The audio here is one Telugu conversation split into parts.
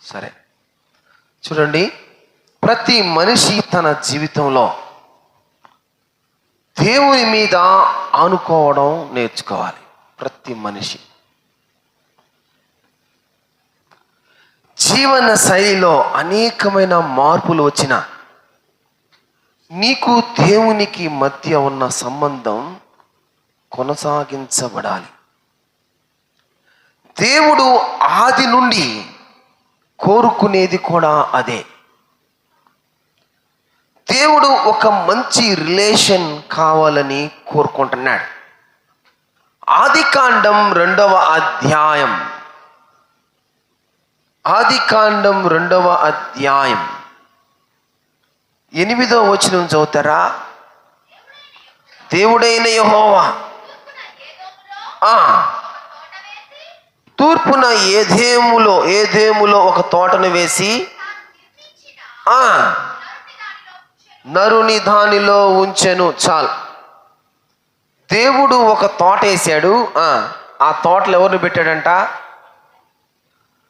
సరే చూడండి, ప్రతి మనిషి తన జీవితంలో దేవుని మీద ఆనుకోవడం నేర్చుకోవాలి. ప్రతి మనిషి జీవన శైలిలో అనేకమైన మార్పులు వచ్చిన నీకు దేవునికి మధ్య ఉన్న సంబంధం కొనసాగించబడాలి. దేవుడు ఆది నుండి కోరుకునేది కూడా అదే. దేవుడు ఒక మంచి రిలేషన్ కావాలని కోరుకుంటున్నాడు. ఆదికాండం 2వ అధ్యాయం 8వ వచనం చదువుతారా? దేవుడైన యెహోవా తూర్పున ఏదేములో ఒక తోటను వేసి నరుని దానిలో ఉంచెను. చాలు. దేవుడు ఒక తోట వేసాడు. ఆ తోటలో ఎవరిని పెట్టాడంట?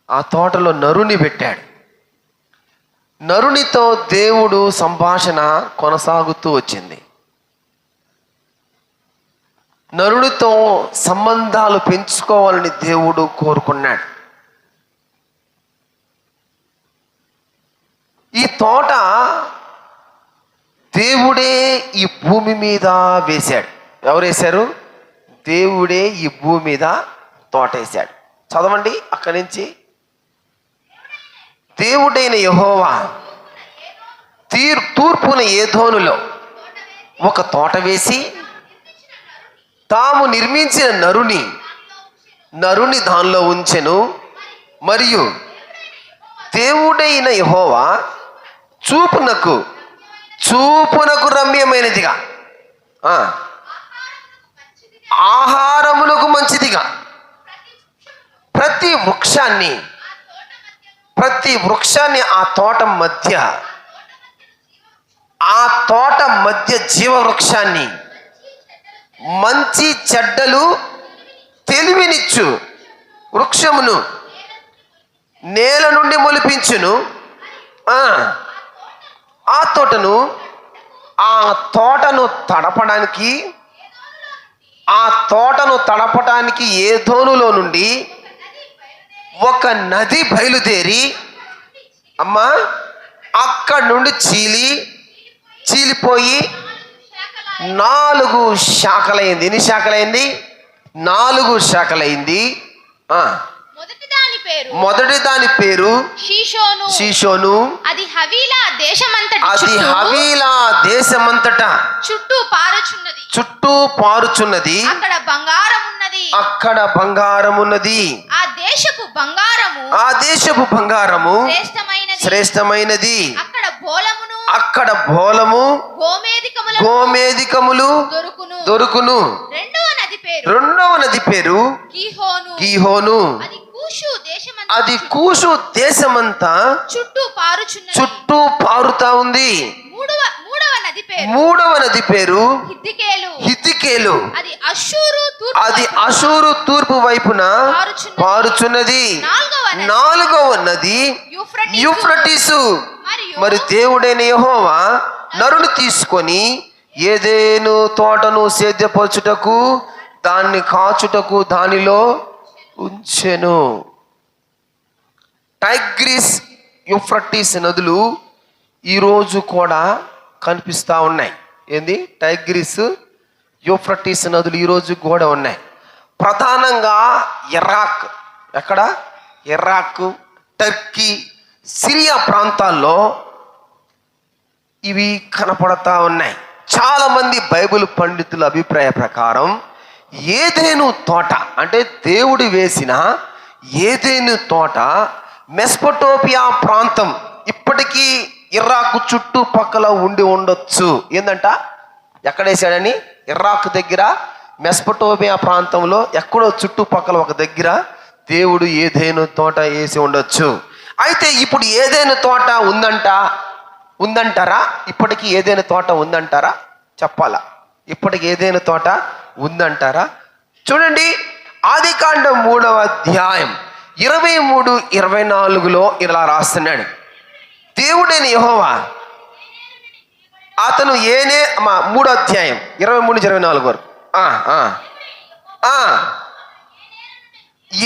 ఆ తోటలో నరుని పెట్టాడు. నరునితో దేవుడు సంభాషణ కొనసాగుతూ వచ్చింది. నరునితో సంబంధాలు పెంచుకోవాలని దేవుడు కోరుకున్నాడు. ఈ తోట దేవుడే ఈ భూమి మీద వేశాడు. ఎవరు వేశారు? దేవుడే ఈ భూమి మీద తోట వేశాడు. చదవండి అక్కడి నుంచి. దేవుడైన యెహోవా తూర్పున ఏదోనులో ఒక తోట వేసి తాము నిర్మించిన నరుని దానిలో ఉంచెను. మరియు దేవుడైన యెహోవా చూపునకు రమ్యమైనదిగా, ఆహారములకు మంచిదిగా ప్రతి వృక్షాన్ని ఆ తోట మధ్య జీవవృక్షాన్ని, మంచి చెడ్డలు తెలివినిచ్చు వృక్షమును నేల నుండి మొలిపించును. ఆ తోటను తడపడానికి ఏదోనులో నుండి ఒక నది బయలుదేరి అక్కడి నుండి చీలిపోయి 4 శాఖలైంది. ఎన్ని శాఖలైంది? 4 శాఖలైంది. మొదటి దాని పేరు షీషోను. అది హవీలా దేశమంతటా చుట్టూ పారుచున్నది. అక్కడ బంగారం ఉన్నది. ఆ దేశపు బంగారము శ్రేష్టమైనది. అక్కడ బోలము గోమేధికములు దొరుకును. రెండవ నది పేరు గీహోను. అది కూషు దేశమంతా చుట్టూ పారుతా ఉంది. మూడవ నది పేరు హిద్దికేలు. అది అషూరు తూర్పు వైపున పారుచున్నది. 4వ నది యూఫ్రటీసు. మరి దేవుడైన యెహోవా నరుని తీసుకొని ఏదెను తోటను సేద్యపరచుటకు దాన్ని కాచుటకు దానిలో ఉంచెను. టైగ్రిస్ యూఫ్రటీస్ నదులు ఈరోజు కూడా కనిపిస్తూ ఉన్నాయి. ఏంది? టైగ్రిస్ యూఫ్రటీస్ నదులు ఈరోజు కూడా ఉన్నాయి. ప్రధానంగా ఇరాక్, టర్కీ, సిరియా ప్రాంతాల్లో ఇవి కనపడతా ఉన్నాయి. చాలా మంది బైబిల్ పండితుల అభిప్రాయ ప్రకారం ఏదెను తోట అంటే దేవుడు వేసిన ఏదెను తోట మెస్పటోపియా ప్రాంతం ఇప్పటికీ ఇరాక్ చుట్టుపక్కల ఉండి ఉండొచ్చు. ఏందంట? ఎక్కడ వేసాడని? ఇరాక్ దగ్గర మెస్పటోపియా ప్రాంతంలో ఎక్కడో చుట్టుపక్కల ఒక దగ్గర దేవుడు ఏదెను తోట వేసి ఉండొచ్చు. అయితే ఇప్పుడు ఏదెను తోట ఉందంటారా? ఇప్పటికీ ఏదెను తోట ఉందంటారా? చెప్పాలా? ఇప్పటికి ఏదెను తోట ఉందంటారా? చూడండి, ఆదికాండం 3వ అధ్యాయం 23:24 ఇలా రాస్తున్నాడు. దేవుడైన యెహోవా అతను 3వ అధ్యాయం 23-24 వరకు.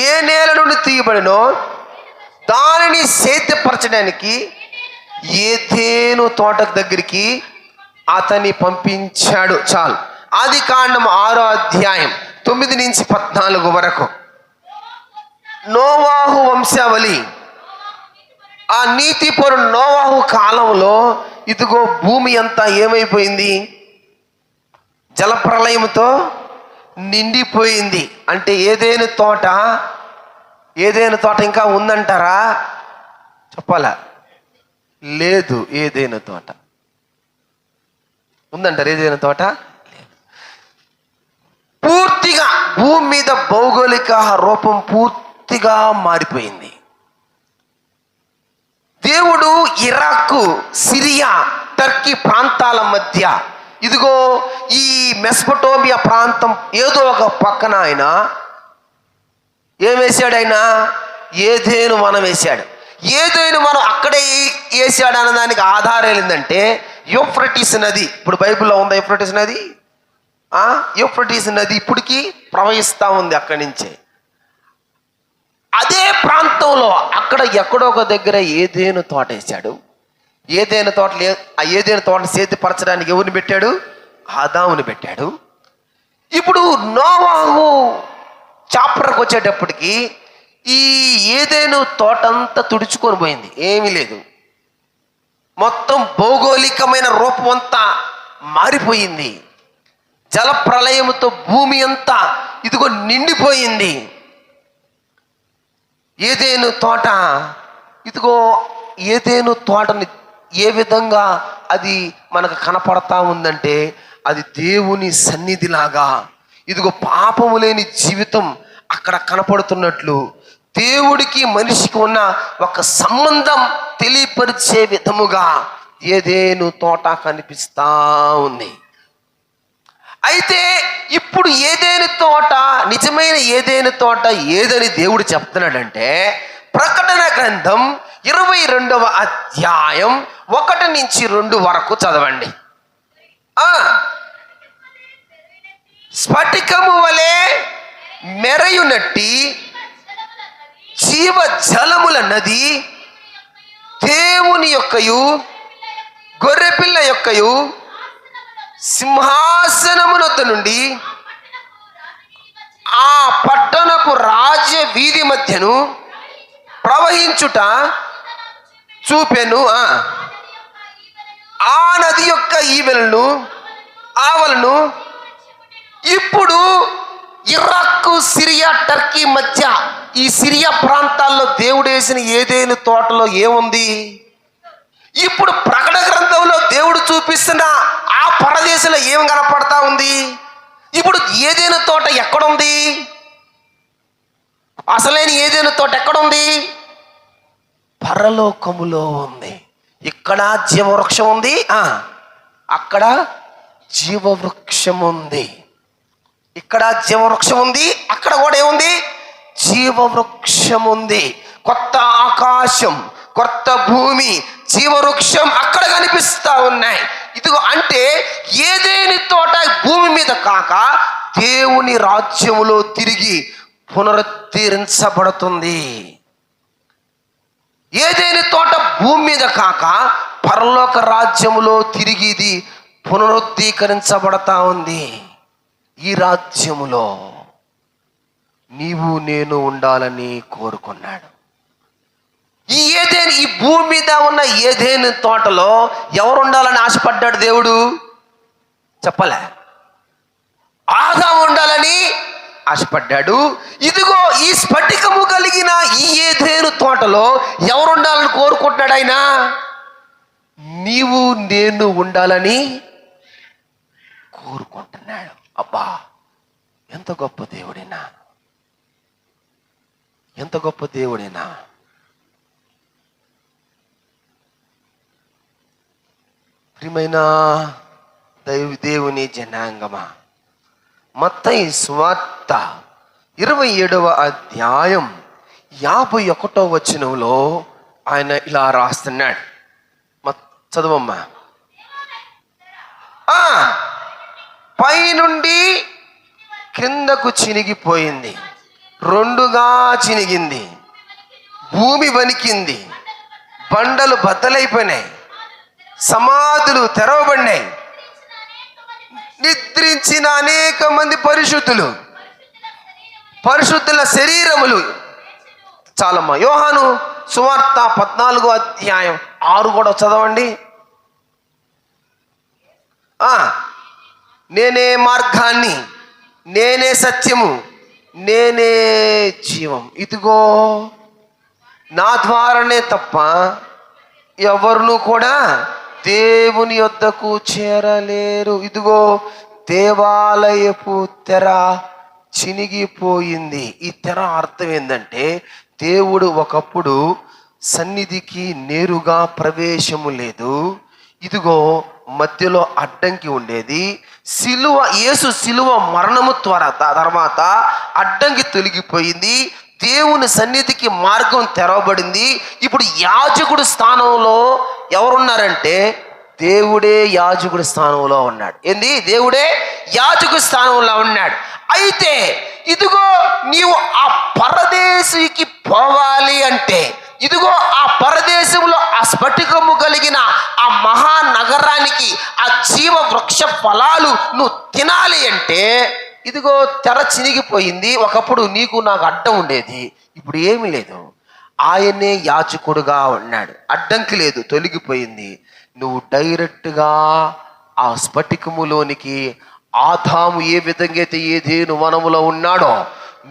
ఏ నేల నుండి తీయబడినో దానిని సేద్యపరచడానికి ఏదెను తోట దగ్గరికి అతన్ని పంపించాడు. చాలు. ఆదికాండం 6వ అధ్యాయం 9-14 వరకు. నోవాహు వంశావళి. ఆ నీతిపరుడు నోవాహు కాలంలో ఇదిగో భూమి అంతా ఏమైపోయింది? జలప్రలయంతో నిండిపోయింది. అంటే ఏదైనా తోట ఇంకా ఉందంటారా? చెప్పాలా? లేదు. ఏదైనా తోట ఉందంటారు? ఏదైనా తోట పూర్తిగా భూమి మీద భౌగోళిక రూపం పూర్తిగా మారిపోయింది. దేవుడు ఇరాక్, సిరియా, టర్కీ ప్రాంతాల మధ్య ఇదిగో ఈ మెస్పటోమియా ప్రాంతం ఏదో ఒక పక్కన ఆయన ఏం వేశాడు? ఆయన ఏదైనా వనం వేశాడు. ఏదైనా మనం అక్కడే వేసాడు అన్న దానికి ఆధారం ఏంటంటే యూఫ్రటీస్ నది. ఇప్పుడు బైబిల్లో ఉందా యూఫ్రటీస్ నది? యూఫ్రటీస్ నది ఇప్పటికీ ప్రవహిస్తూ ఉంది అక్కడి నుంచే. అదే ప్రాంతంలో అక్కడ ఎక్కడో ఒక దగ్గర ఏదైనా తోట వేశాడు. ఏదైనా తోటను సేద్యపరచడానికి ఎవరిని పెట్టాడు? ఆదాముని పెట్టాడు. ఇప్పుడు నోవాహు చాప్టర్కి వచ్చేటప్పటికి ఈ ఏదైనా తోటంతా తుడుచుకొని పోయింది. ఏమీ లేదు. మొత్తం భౌగోళికమైన రూపం అంతా మారిపోయింది. జల ప్రళయంతో భూమి అంతా ఇదిగో నిండిపోయింది. ఏదైనా తోట ఇదిగో ఏదైనా తోటని ఏ విధంగా అది మనకు కనపడతా ఉందంటే అది దేవుని సన్నిధిలాగా ఇదిగో పాపము లేని జీవితం అక్కడ కనపడుతున్నట్లు దేవుడికి మనిషికి ఉన్న ఒక సంబంధం తెలియపరిచే విధముగా ఏదైనా తోట కనిపిస్తా ఉంది. అయితే ఇప్పుడు ఏదైనా తోట, నిజమైన ఏదైనా తోట ఏదని దేవుడు చెప్తున్నాడంటే ప్రకటన గ్రంథం 22వ అధ్యాయం 1-2 వరకు చదవండి. స్ఫటికము వలె మెరయునట్టి జీవ జలముల నది దేవుని యొక్కయు గొర్రెపిల్ల యొక్కయు సింహాసనమునొద్ద నుండి ఆ పట్టణపు రాజ్య వీధి మధ్యను ప్రవహించుట చూపెను. ఆ నది యొక్క ఈవెలను ఆవలను ఇప్పుడు ఇరాక్, సిరియా, టర్కీ మధ్య ఈ సిరియా ప్రాంతాల్లో దేవుడు వేసిన ఏదైనా తోటలో ఏముంది? ఇప్పుడు ప్రకటన గ్రంథంలో దేవుడు చూపిస్తున్న ఆ పరదేశంలో ఏం కనపడతా ఉంది? ఇప్పుడు ఏదైనా తోట ఎక్కడుంది? అసలైన ఏదైనా తోట ఎక్కడుంది? పరలోకములో ఉంది. ఇక్కడ జీవవృక్షం ఉంది, అక్కడ జీవవృక్షం ఉంది. ఇక్కడ జీవవృక్షం ఉంది, అక్కడ కూడా ఏముంది? జీవవృక్షం ఉంది. కొత్త ఆకాశం, కొత్త భూమి, జీవవృక్షం అక్కడ కనిపిస్తా ఉన్నాయి. ఇదిగో అంటే ఏదేని తోట భూమి మీద కాక దేవుని రాజ్యములో తిరిగి పునరుద్ధరించబడుతుంది. ఏదేని తోట భూమి మీద కాక పరలోక రాజ్యములో తిరిగి ఇది పునరుద్ధీకరించబడతా ఉంది. ఈ రాజ్యములో నీవు నేను ఉండాలని కోరుకున్నాడు. ఈ భూమి మీద ఉన్న ఏదైనా తోటలో ఎవరు ఉండాలని ఆశపడ్డాడు దేవుడు? చెప్పలే. ఆదాము ఉండాలని ఆశపడ్డాడు. ఇదిగో ఈ స్ఫటికము కలిగిన ఈ ఏదైనా తోటలో ఎవరు ఉండాలని కోరుకుంటున్నాడు? ఆయన నీవు నేను ఉండాలని కోరుకుంటున్నాడు. అబ్బా, ఎంత గొప్ప దేవుడైనా, ఎంత గొప్ప దేవుడైనా. ప్రియమైన దేవుని జనాంగమా, మత్తయి సువార్త 27వ అధ్యాయం 51వ వచనంలో ఆయన ఇలా రాస్తున్నాడు. చదవమ్మా. పైనుండి క్రిందకు చినిగిపోయింది, రెండుగా చినిగింది, భూమి వణికింది, బండలు బద్దలైపోయినాయి, సమాధులు తెరవబడినాయి, నిద్రించిన అనేక మంది పరిశుద్ధుల శరీరములు. చాలమ్మా. యోహాను సువార్త 14వ అధ్యాయం 6 కూడా చదవండి. నేనే మార్గాన్ని, నేనే సత్యము, నేనే జీవం. ఇదిగో నా ద్వారానే తప్ప ఎవరును కూడా దేవుని యొద్దకు చేరలేరు. ఇదిగో దేవాలయపు తెర చినిగిపోయింది. ఈ తెర అర్థం ఏంటంటే, దేవుడు ఒకప్పుడు సన్నిధికి నేరుగా ప్రవేశము లేదు. ఇదిగో మధ్యలో అడ్డంకి ఉండేది. యేసు సిలువ మరణము తర్వాత అడ్డంకి తొలగిపోయింది. దేవుని సన్నిధికి మార్గం తెరవబడింది. ఇప్పుడు యాజకుడు స్థానంలో ఎవరున్నారంటే, దేవుడే యాజకుడి స్థానంలో ఉన్నాడు. ఏంది? దేవుడే యాజకుడి స్థానంలో ఉన్నాడు. అయితే ఇదిగో నీవు ఆ పరదేశికి పోవాలి అంటే, ఇదిగో ఆ పరదేశంలో ఆ స్ఫటికము కలిగిన ఆ మహానగరానికి ఆ జీవ వృక్ష ఫలాలు నువ్వు తినాలి అంటే, ఇదిగో తెర చినిగిపోయింది. ఒకప్పుడు నీకు నాకు అడ్డం ఉండేది, ఇప్పుడు ఏమీ లేదు. ఆయనే యాజకుడుగా ఉన్నాడు. అడ్డంకి లేదు, తొలగిపోయింది. నువ్వు డైరెక్ట్గా ఆ స్ఫటికములోనికి, ఆదాము ఏ విధంగా అయితే ఏదేను వనములో ఉన్నాడో,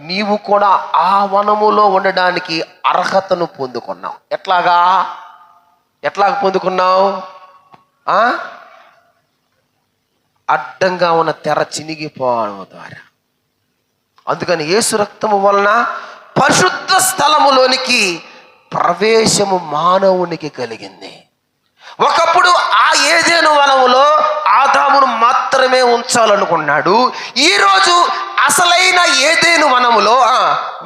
నీవు కూడా ఆ వనములో ఉండడానికి అర్హతను పొందుకున్నావు. ఎట్లాగ పొందుకున్నావు? అడ్డంగా ఉన్న తెర చినిగిపోవడం ద్వారా. అందుకని యేసు రక్తము వలన పరిశుద్ధ స్థలములోనికి ప్రవేశము మానవునికి కలిగింది. ఒకప్పుడు ఆ ఏదెను వనములో ఆదామును మాత్రమే ఉంచాలనుకున్నాడు. ఈరోజు అసలైన ఏదెను వనములో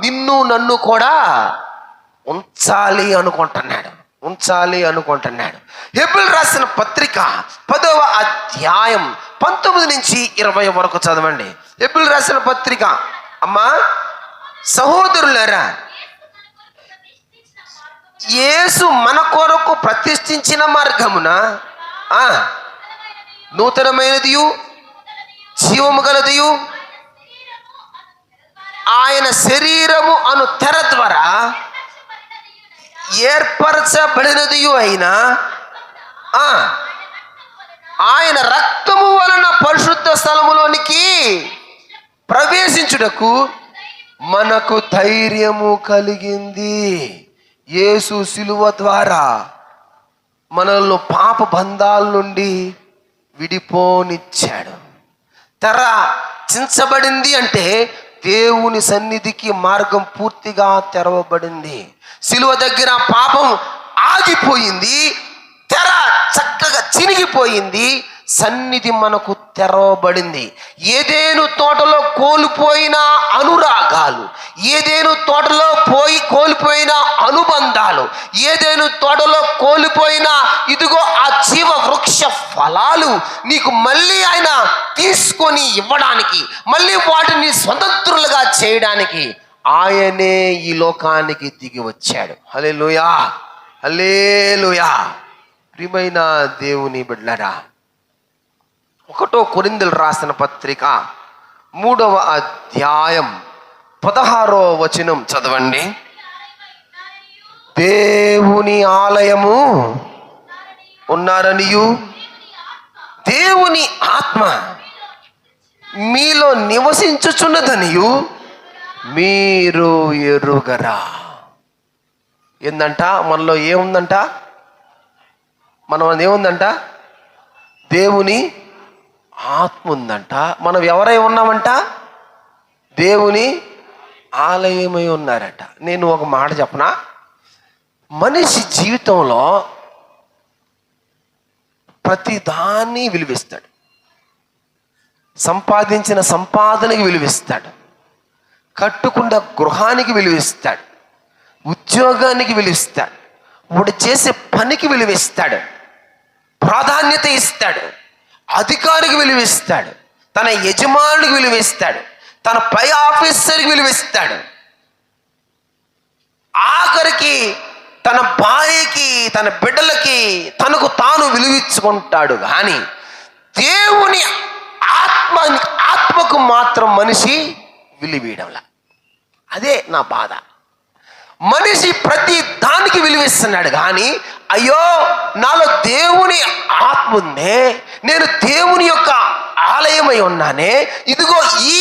నిన్ను నన్ను కూడా ఉంచాలి అనుకుంటున్నాడు. హెబ్రీయులకు రాసిన పత్రిక 10వ అధ్యాయం 19 నుంచి 20 వరకు చదవండి. హెబ్రీయులకు రాసిన పత్రిక. అమ్మా సహోదరులారా, యేసు మన కొరకు ప్రతిష్ఠించిన మార్గమున నూతనమైనదియు జీవము గలదియు ఆయన శరీరము అను తెర ద్వారా ఏర్పరచబడినదియు అయినా ఆయన రక్తము వలన పరిశుద్ధ స్థలములోనికి ప్రవేశించుటకు మనకు ధైర్యము కలిగింది. యేసు సిలువ ద్వారా మనల్ని పాప బంధాల నుండి విడిపోనిచ్చాడు. తెర చించబడింది అంటే దేవుని సన్నిధికి మార్గం పూర్తిగా తెరవబడింది. సిలువ దగ్గర పాపం ఆగిపోయింది, తెర చక్కగా చినిగిపోయింది, సన్నిధి మనకు తెరవబడింది. ఏదేను తోటలో కోల్పోయిన అనురాగాలు, ఏదేను తోటలో కోల్పోయిన అనుబంధాలు, ఏదేను తోటలో కోల్పోయిన ఇదిగో ఆ జీవ వృక్ష ఫలాలు నీకు మళ్ళీ ఆయన తీసుకొని ఇవ్వడానికి, మళ్ళీ వాటిని స్వతంత్రులుగా చేయడానికి ఆయనే ఈ లోకానికి దిగి వచ్చాడు. హల్లెలూయా, హల్లెలూయా. ప్రియమైన దేవుని బిడ్డలారా, 1 కొరింథీయులకు రాసిన పత్రిక 3వ అధ్యాయం 16వ వచనం చదవండి. దేవుని ఆలయము ఉన్నారనియు దేవుని ఆత్మ మీలో నివసించుచున్నదనియు మీరు ఎరుగరా. ఏందంట? మనలో ఏముందంట? ఏముందంట? దేవుని ఆత్మ ఉందంట. మనం ఎవరై ఉన్నామంట? దేవుని ఆలయమై ఉన్నారట. నేను ఒక మాట చెప్పనా? మనిషి జీవితంలో ప్రతిదాన్ని విలువిస్తాడు. సంపాదించిన సంపాదనకి విలువిస్తాడు, కట్టుకున్న గృహానికి విలువిస్తాడు, ఉద్యోగానికి విలువిస్తాడు, వాడు చేసే పనికి విలువిస్తాడు, ప్రాధాన్యత ఇస్తాడు, అధికారికి విలువిస్తాడు, తన యజమానుడికి విలువిస్తాడు, తన పై ఆఫీసర్కి విలువిస్తాడు, ఆఖరికి తన భార్యకి, తన బిడ్డలకి, తనకు తాను విలువించుకుంటాడు. కానీ దేవుని ఆత్మకు మాత్రం మనిషి విలువీయడంలా. అదే నా బాధ. మనిషి ప్రతి దానికి విలువిస్తున్నాడు, కానీ అయ్యో నాలో దేవుని ఆత్మ ఉందే, నేను దేవుని యొక్క ఆలయమై ఉన్నానే, ఇదిగో ఈ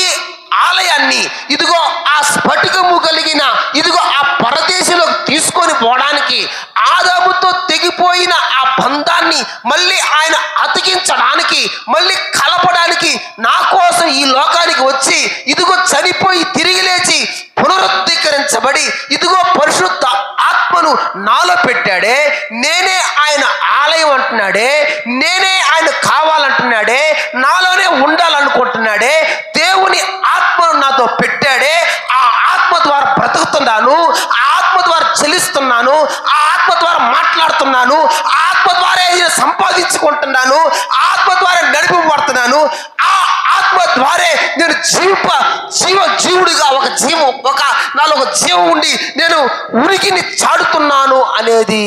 ఆలయాన్ని, ఇదిగో ఆ స్ఫటికము కలిగిన, ఇదిగో ఆ పరదేశంలోకి తీసుకొని పోవడానికి, ఆదాముతో తెగిపోయిన ఆ బంధాన్ని మళ్ళీ ఆయన అతికించడానికి, మళ్ళీ కలపడానికి నా కోసం ఈ లోకానికి వచ్చి, ఇదిగో చనిపోయి తిరిగి లేచి పునరుద్ధీకరించబడి, ఇదిగో పరిశుద్ధ ఆత్మను నాలో పెట్టాడే, నేనే ఆయన ఆలయం అంటున్నాడే, నేనే ఆయన కావాలంటున్నాడే, నాలోనే ఉండాలనుకుంటున్నాడే, దేవుని ఆత్మను నాతో పెట్టాడే, ఆ ఆత్మ ద్వారా బ్రతుకుతున్నాను, ఆ ఆత్మ ద్వారా చెలిస్తున్నాను, ఆ ఆత్మ ద్వారా మాట్లాడుతున్నాను, ఆ ఆత్మ ద్వారా సంపాదించుకుంటున్నాను, ఆ ఆత్మ ద్వారా నడిపబడుతున్నాను, ఆ ఆత్మ ద్వారా నేను జీవుడిగా నాలో ఒక జీవం ఉండి నేను ఉనికిని చాడుతున్నాను అనేది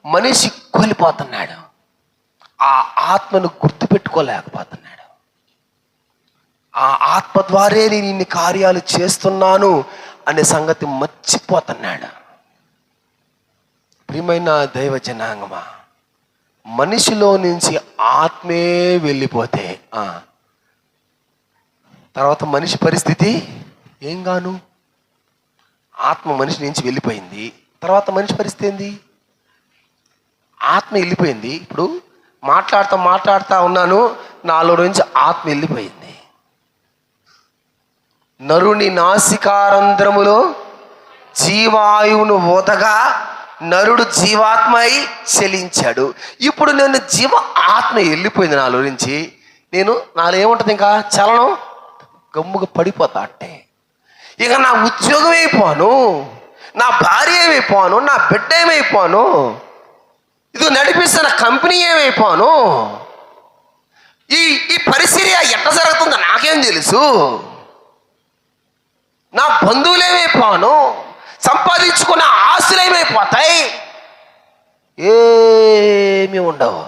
మనిషి కోల్పోతున్నాడు. ఆ ఆత్మను గుర్తుపెట్టుకోలేకపోతున్నాడు. ఆ ఆత్మ ద్వారే నేను ఇన్ని కార్యాలు చేస్తున్నాను అనే సంగతి మర్చిపోతున్నాడు. ప్రియమైన దైవ జనాంగమా, మనిషిలో నుంచి ఆత్మే వెళ్ళిపోతే తర్వాత మనిషి పరిస్థితి ఏం గాను? ఆత్మ మనిషి నుంచి వెళ్ళిపోయింది, తర్వాత మనిషి పరిస్థితి ఏంది? ఆత్మ వెళ్ళిపోయింది. ఇప్పుడు మాట్లాడుతా ఉన్నాను, నాలో నుంచి ఆత్మ వెళ్ళిపోయింది. నరుని నాసికారంధ్రములో జీవాయువును ఊదగా నరుడు జీవాత్మై చెలించాడు. ఇప్పుడు నేను ఆత్మ వెళ్ళిపోయింది నాలో నుంచి. నాలో ఏముంటుంది? ఇంకా చలనం గమ్ముగా పడిపోతా. అంటే ఇక నా ఉద్యోగం అయిపోను, నా భార్య ఏమైపోను, నా బిడ్డ ఏమైపోను, ఇది నడిపిస్తున్న కంపెనీ ఏమైపోను, ఈ పరిస్థితి ఎట్లా జరుగుతుందో నాకేం తెలుసు, నా బంధువులు ఏమైపోను, సంపాదించుకున్న ఆస్తులు ఏమైపోతాయి, ఏమీ ఉండవు.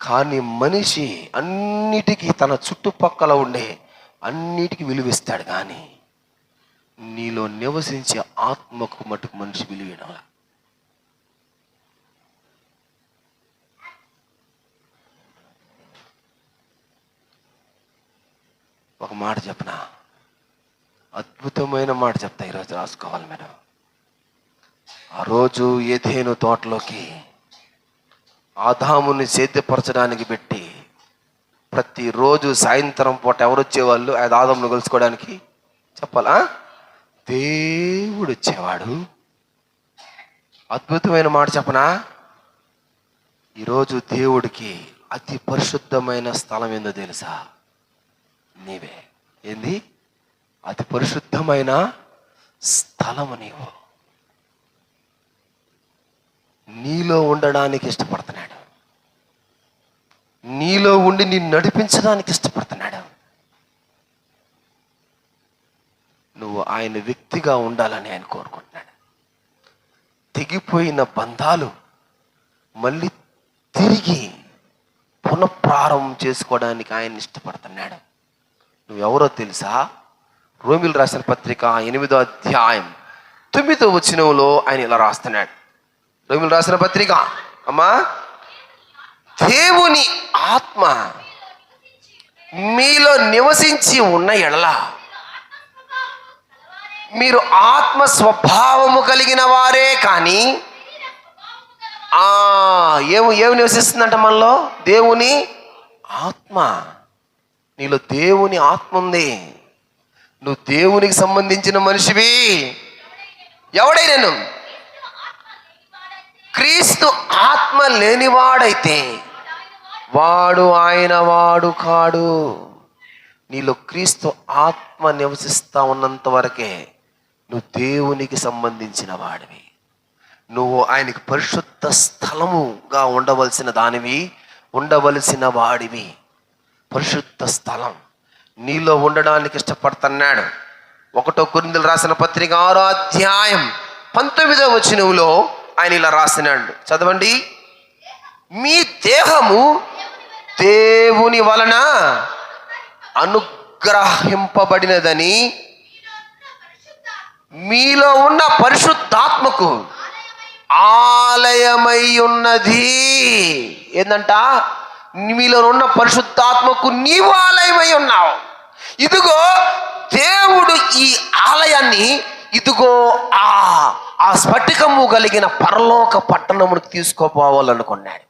కానీ మనిషి అన్నిటికీ, తన చుట్టుపక్కల ఉండే అన్నిటికీ విలువిస్తాడు, కానీ నీలో నివసించే ఆత్మకు మటుకు మనిషి విలువడం. ఒక మాట చెప్పనా? అద్భుతమైన మాట చెప్తా, ఈరోజు రాసుకోవాలి మీరు. ఆ రోజు ఏదెను తోటలోకి ఆదాముని సేద్యపరచడానికి పెట్టి, ప్రతిరోజు సాయంత్రం పూట ఎవరు వచ్చేవాళ్ళు ఆదామును కలుసుకోవడానికి? చెప్పాలా? దేవుడు వచ్చేవాడు. అద్భుతమైన మాట చెప్పనా? ఈరోజు దేవుడికి అతి పరిశుద్ధమైన స్థలం ఏందో తెలుసా? నీవే. ఏంది? అతి పరిశుద్ధమైన స్థలము నీవు. నీలో ఉండడానికి ఇష్టపడుతున్నాడు, నీలో ఉండి నిన్ను నడిపించడానికి ఇష్టపడుతున్నాడు. నువ్వు ఆయన వ్యక్తిగా ఉండాలని ఆయన కోరుకుంటున్నాడు. తెగిపోయిన బంధాలు మళ్ళీ తిరిగి పునఃప్రారంభం చేసుకోవడానికి ఆయన ఇష్టపడుతున్నాడు. నువ్వెవరో తెలుసా? రోమిలు రాసిన పత్రిక 8వ అధ్యాయం 9వ వచనంలో ఆయన ఇలా రాస్తున్నాడు. రోమిలు రాసిన పత్రిక, అమ్మా, దేవుని ఆత్మ మీలో నివసించి ఉన్న ఎడల మీరు ఆత్మ స్వభావము కలిగిన వారే. కానీ ఏమి నివసిస్తుందంట మనలో? దేవుని ఆత్మ. నీలో దేవుని ఆత్మ ఉంది. నువ్వు దేవునికి సంబంధించిన మనిషివి. ఎవడైనా క్రీస్తు ఆత్మ లేనివాడైతే వాడు ఆయన వాడు కాడు. నీలో క్రీస్తు ఆత్మ నివసిస్తా ఉన్నంత వరకే నువ్వు దేవునికి సంబంధించిన వాడివి. నువ్వు ఆయనకి పరిశుద్ధ స్థలముగా ఉండవలసిన వాడివి. పరిశుద్ధ స్థలం నీలో ఉండడానికి ఇష్టపడుతున్నాడు. 1 కొరింథీయులకు రాసిన పత్రిక 6వ అధ్యాయం 19వ వచనంలో ఆయన ఇలా రాసినాడు, చదవండి. మీ దేహము దేవుని వలన అనుగ్రహింపబడినదని మీలో ఉన్న పరిశుద్ధాత్మకు ఆలయమై ఉన్నది. ఏందంట? మీలో ఉన్న పరిశుద్ధాత్మకు నీవు ఆలయమై ఉన్నావు. ఇదిగో దేవుడు ఈ ఆలయాన్ని ఇదిగో ఆ స్ఫటికము కలిగిన పరలోక పట్టణమునికి తీసుకోపోవాలనుకున్నాడు.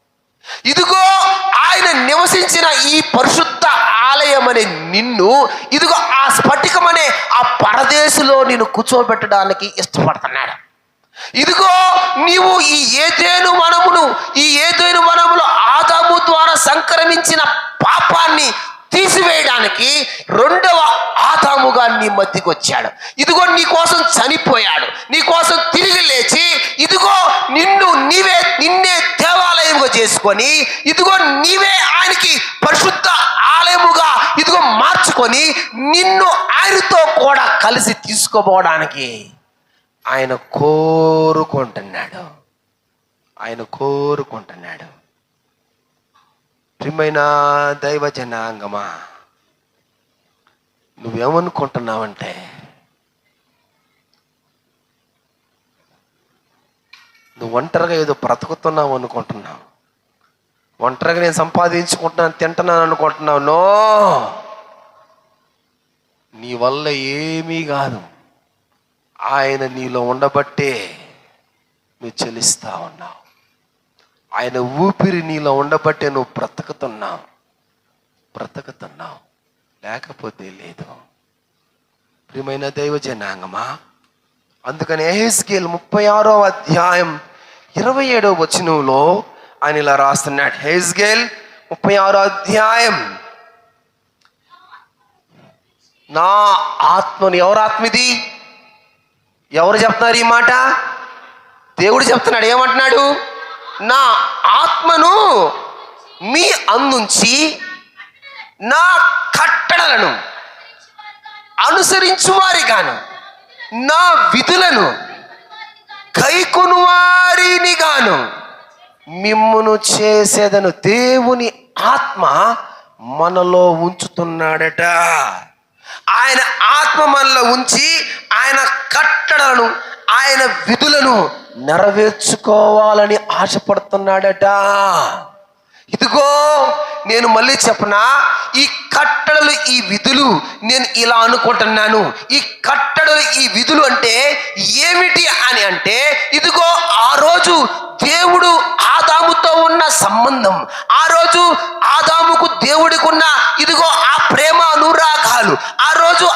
ఇదిగో ఆయన నివసించిన ఈ పరిశుద్ధ ఆలయం అనే నిన్ను ఇదిగో ఆ స్ఫటికం అనే ఆ పరదేశంలో నిన్ను కూర్చోబెట్టడానికి ఇష్టపడుతున్నాడు. ఇదిగో నీవు ఈ ఏదెను వనములో ఆదాము ద్వారా సంక్రమించిన పాపాన్ని తీసివేయడానికి 2వ ఆదాముగా నీ మధ్యకి వచ్చాడు. ఇదిగో నీ కోసం చనిపోయాడు, నీ కోసం తిరిగి లేచి ఇదిగో నిన్నే దేవాలయముగా చేసుకొని ఇదిగో నీవే ఆయనకి పరిశుద్ధ ఆలయముగా ఇదిగో మార్చుకొని నిన్ను ఆయనతో కూడా కలిసి తీసుకోపోవడానికి ఆయన కోరుకుంటున్నాడు. ప్రియమైన దైవ జనాంగమా, నువ్వేమనుకుంటున్నావంటే నువ్వు ఒంటరిగా ఏదో బ్రతుకుతున్నావు అనుకుంటున్నావు. ఒంటరిగా నేను సంపాదించుకుంటున్నాను, తింటున్నాను అనుకుంటున్నావు. నో, నీ వల్ల ఏమీ కాదు. ఆయన నీలో ఉండబట్టే నువ్వు చెలిస్తా ఉన్నావు. ఆయన ఊపిరి నీలో ఉండబట్టే నువ్వు బ్రతుకుతున్నావు, లేకపోతే లేదు. ప్రియమైన దైవ జనాంగమా, అందుకని యెహెజ్కేలు 36వ అధ్యాయం 27వ వచనంలో ఆయన ఇలా రాస్తున్నాడు. యెహెజ్కేలు 36వ అధ్యాయం, నా ఆత్మను, ఎవరు ఆత్మ ఇది? ఎవరు చెప్తున్నారు ఈ మాట? దేవుడు చెప్తున్నాడు. ఏమంటున్నాడు? నా ఆత్మను మీ అందుంచి నా కట్టడలను అనుసరించువారిగాను నా విధులను కైకొనువారిని గాను మిమ్మును చేసేదను. దేవుని ఆత్మ మనలో ఉంచుతున్నాడట. ఆయన ఆత్మ మనలో ఉంచి ఆయన కట్టడలను ఆయన విధులను నెరవేర్చుకోవాలని ఆశపడుతున్నాడట. ఇదిగో నేను మళ్ళీ చెప్పనా, ఈ కట్టడలు ఈ విధులు నేను ఇలా అనుకుంటున్నాను. ఈ కట్టడలు ఈ విధులు అంటే ఏమిటి అని అంటే, ఇదిగో ఆ రోజు దేవుడు ఆదాముతో ఉన్న సంబంధం, ఆ రోజు ఆదాముకు దేవుడికి ఉన్న ఇదిగో ఆ ప్రేమ అనురాగాలు, ఆ రోజు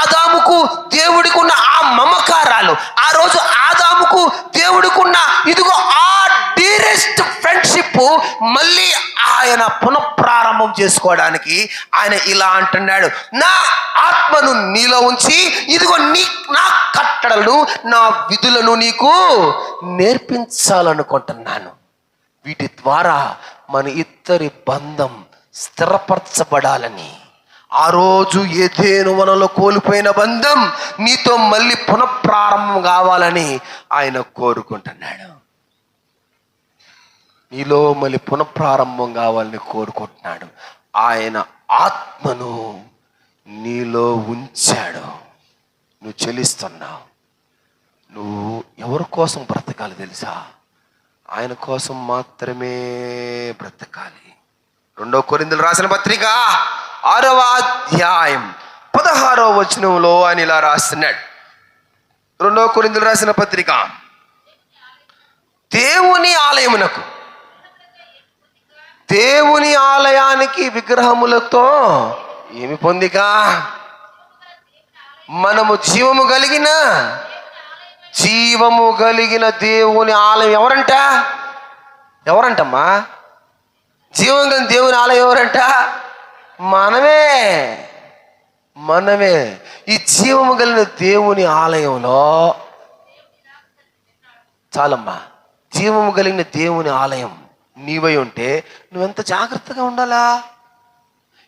ఆదాముకు దేవుడికి ఉన్న ఆ మమకారాలు, ఆ రోజు ఆదాముకు దేవుడికి ఉన్న ఇదిగో ఆ డీరెస్ట్ ఫ్రెండ్షిప్ మళ్ళీ ఆయన పునఃప్రారంభం చేసుకోవడానికి ఆయన ఇలా అంటున్నాడు, నా ఆత్మను నీలో ఉంచి ఇదిగో నా కట్టడలను నా విధులను నీకు నేర్పించాలనుకుంటున్నాను. వీటి ద్వారా మన ఇద్దరి బంధం స్థిరపరచబడాలని, ఆ రోజు ఏదెను వనంలో కోల్పోయిన బంధం నీతో మళ్ళీ పునఃప్రారంభం కావాలని ఆయన కోరుకుంటున్నాడు. నీలో మళ్ళీ పునఃప్రారంభం కావాలని కోరుకుంటున్నాడు. ఆయన ఆత్మను నీలో ఉంచాడు. నువ్వు చెలిస్తున్నావు. నువ్వు ఎవరి కోసం బ్రతకాలి తెలుసా? ఆయన కోసం మాత్రమే బ్రతకాలి. 2 కొరింథీయులకు రాసిన పత్రిక 6వ అధ్యాయం 16వ వచనంలో ఆయన ఇలా రాస్తున్నాడు. 2 కొరింథీయులకు రాసిన పత్రిక, దేవుని ఆలయానికి విగ్రహములతో ఏమి పొందిక? మనము జీవము కలిగిన దేవుని ఆలయం. ఎవరంటమ్మా? జీవం కలిగిన దేవుని ఆలయం ఎవరంట? మనమే మనమే ఈ జీవము కలిగిన దేవుని ఆలయంలో, చాలమ్మా, జీవము కలిగిన దేవుని ఆలయం నీవై ఉంటే నువ్వెంత జాగ్రత్తగా ఉండాలా,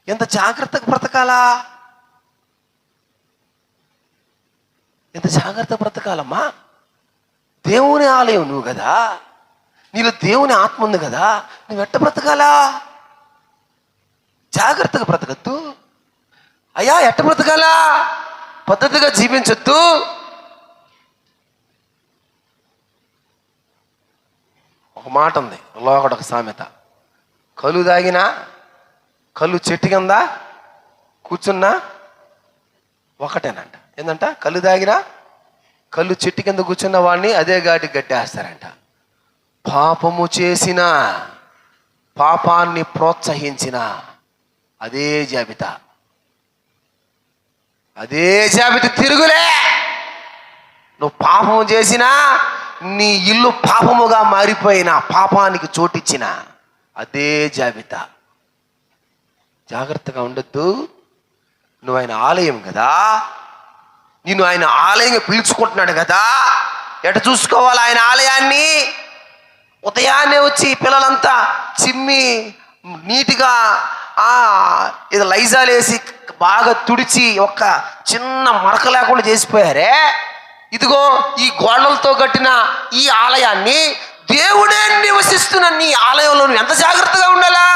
ఎంత జాగ్రత్తగా బ్రతకాలా, ఎంత జాగ్రత్త బ్రతకాలమ్మా. దేవుని ఆలయం నువ్వు కదా, నీలో దేవుని ఆత్మ ఉంది కదా, నువ్వు ఎట్ట బ్రతకాలా? జాగ్రత్తగా బ్రతకద్దు అయ్యా, ఎట్ట బ్రతకాలా? పద్ధతిగా జీవించొద్దు. ఒక మాట ఉంది, లోకడ ఒక సామెత, కళ్ళు తాగినా, కళ్ళు చెట్టు కింద కూర్చున్నా ఒకటేనంట. ఏంటంట? కళ్ళు తాగినా, కళ్ళు చెట్టు కింద కూర్చున్న వాడిని అదే ఘాటికి గట్టేస్తారంట. పాపము చేసిన, పాపాన్ని ప్రోత్సహించిన అదే జాబితా, అదే జాబితా తిరుగులే. నువ్వు పాపము చేసినా, నీ ఇల్లు పాపముగా మారిపోయిన, పాపానికి చోటిచ్చిన అదే జాబితా. జాగ్రత్తగా ఉండొద్దు. నువ్వు ఆయన ఆలయం కదా, నిన్ను ఆయన ఆలయంగా పిలుచుకుంటున్నాడు కదా, ఎట చూసుకోవాలి ఆయన ఆలయాన్ని? ఉదయాన్నే వచ్చి పిల్లలంతా చిమ్మి నీట్గా ఇది లైజాల్ వేసి బాగా తుడిచి ఒక్క చిన్న మరక లేకుండా చేసిపోయారే. ఇదిగో ఈ గోడలతో కట్టిన ఈ ఆలయాన్ని, దేవుడే నివసిస్తున్న నీ ఆలయంలో నువ్వు ఎంత జాగ్రత్తగా ఉండాలా?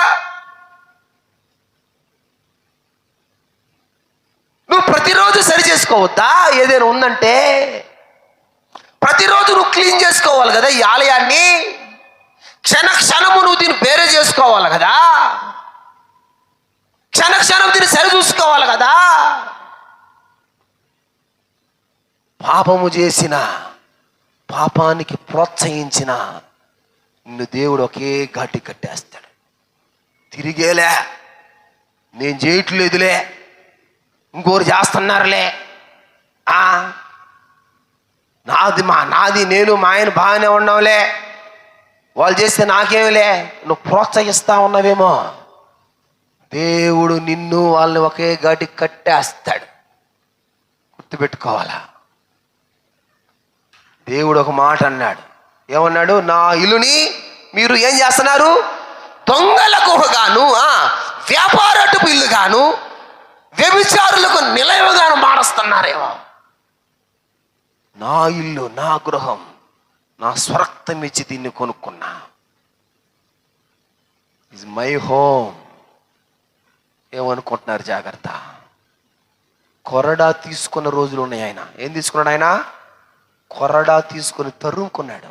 నువ్వు ప్రతిరోజు సరి చేసుకోవద్దా? ఏదైనా ఉందంటే ప్రతిరోజు నువ్వు క్లీన్ చేసుకోవాలి కదా ఈ ఆలయాన్ని. క్షణము నువ్వు దీన్ని వేరే చేసుకోవాలి కదా, క్షణం దీన్ని సరి చూసుకోవాలి కదా. పాపము చేసిన, పాపానికి ప్రోత్సహించిన నిన్ను దేవుడు ఒకే ఘాటి కట్టేస్తాడు. తిరిగేలే, నేను చేయట్లేదులే, ఇంకోరు చేస్తున్నారులే, నాది నేను మా ఆయన బాగానే ఉన్నావులే, వాళ్ళు చేస్తే నాకేమిలే, నువ్వు ప్రోత్సహిస్తా ఉన్నావేమో. దేవుడు నిన్ను వాళ్ళని ఒకే ఘాటి కట్టేస్తాడు. గుర్తుపెట్టుకోవాలా. దేవుడు ఒక మాట అన్నాడు. ఏమన్నాడు? నా ఇల్లుని మీరు ఏం చేస్తున్నారు? దొంగల గుహగాను, వ్యాపారపు ఇల్లుగాను, వ్యభిచారులకు నిలయగాను మారుస్తున్నారేమో. నా ఇల్లు, నా గృహం, నా స్వరక్తం ఇచ్చి దీన్ని కొనుక్కున్నా. Is my home. ఏమనుకుంటున్నారు? జాగ్రత్త. కొరడా తీసుకున్న రోజులు ఉన్నాయి. ఆయన ఏం తీసుకున్నాడు? ఆయన కొరడా తీసుకొని తరుముకున్నాడు.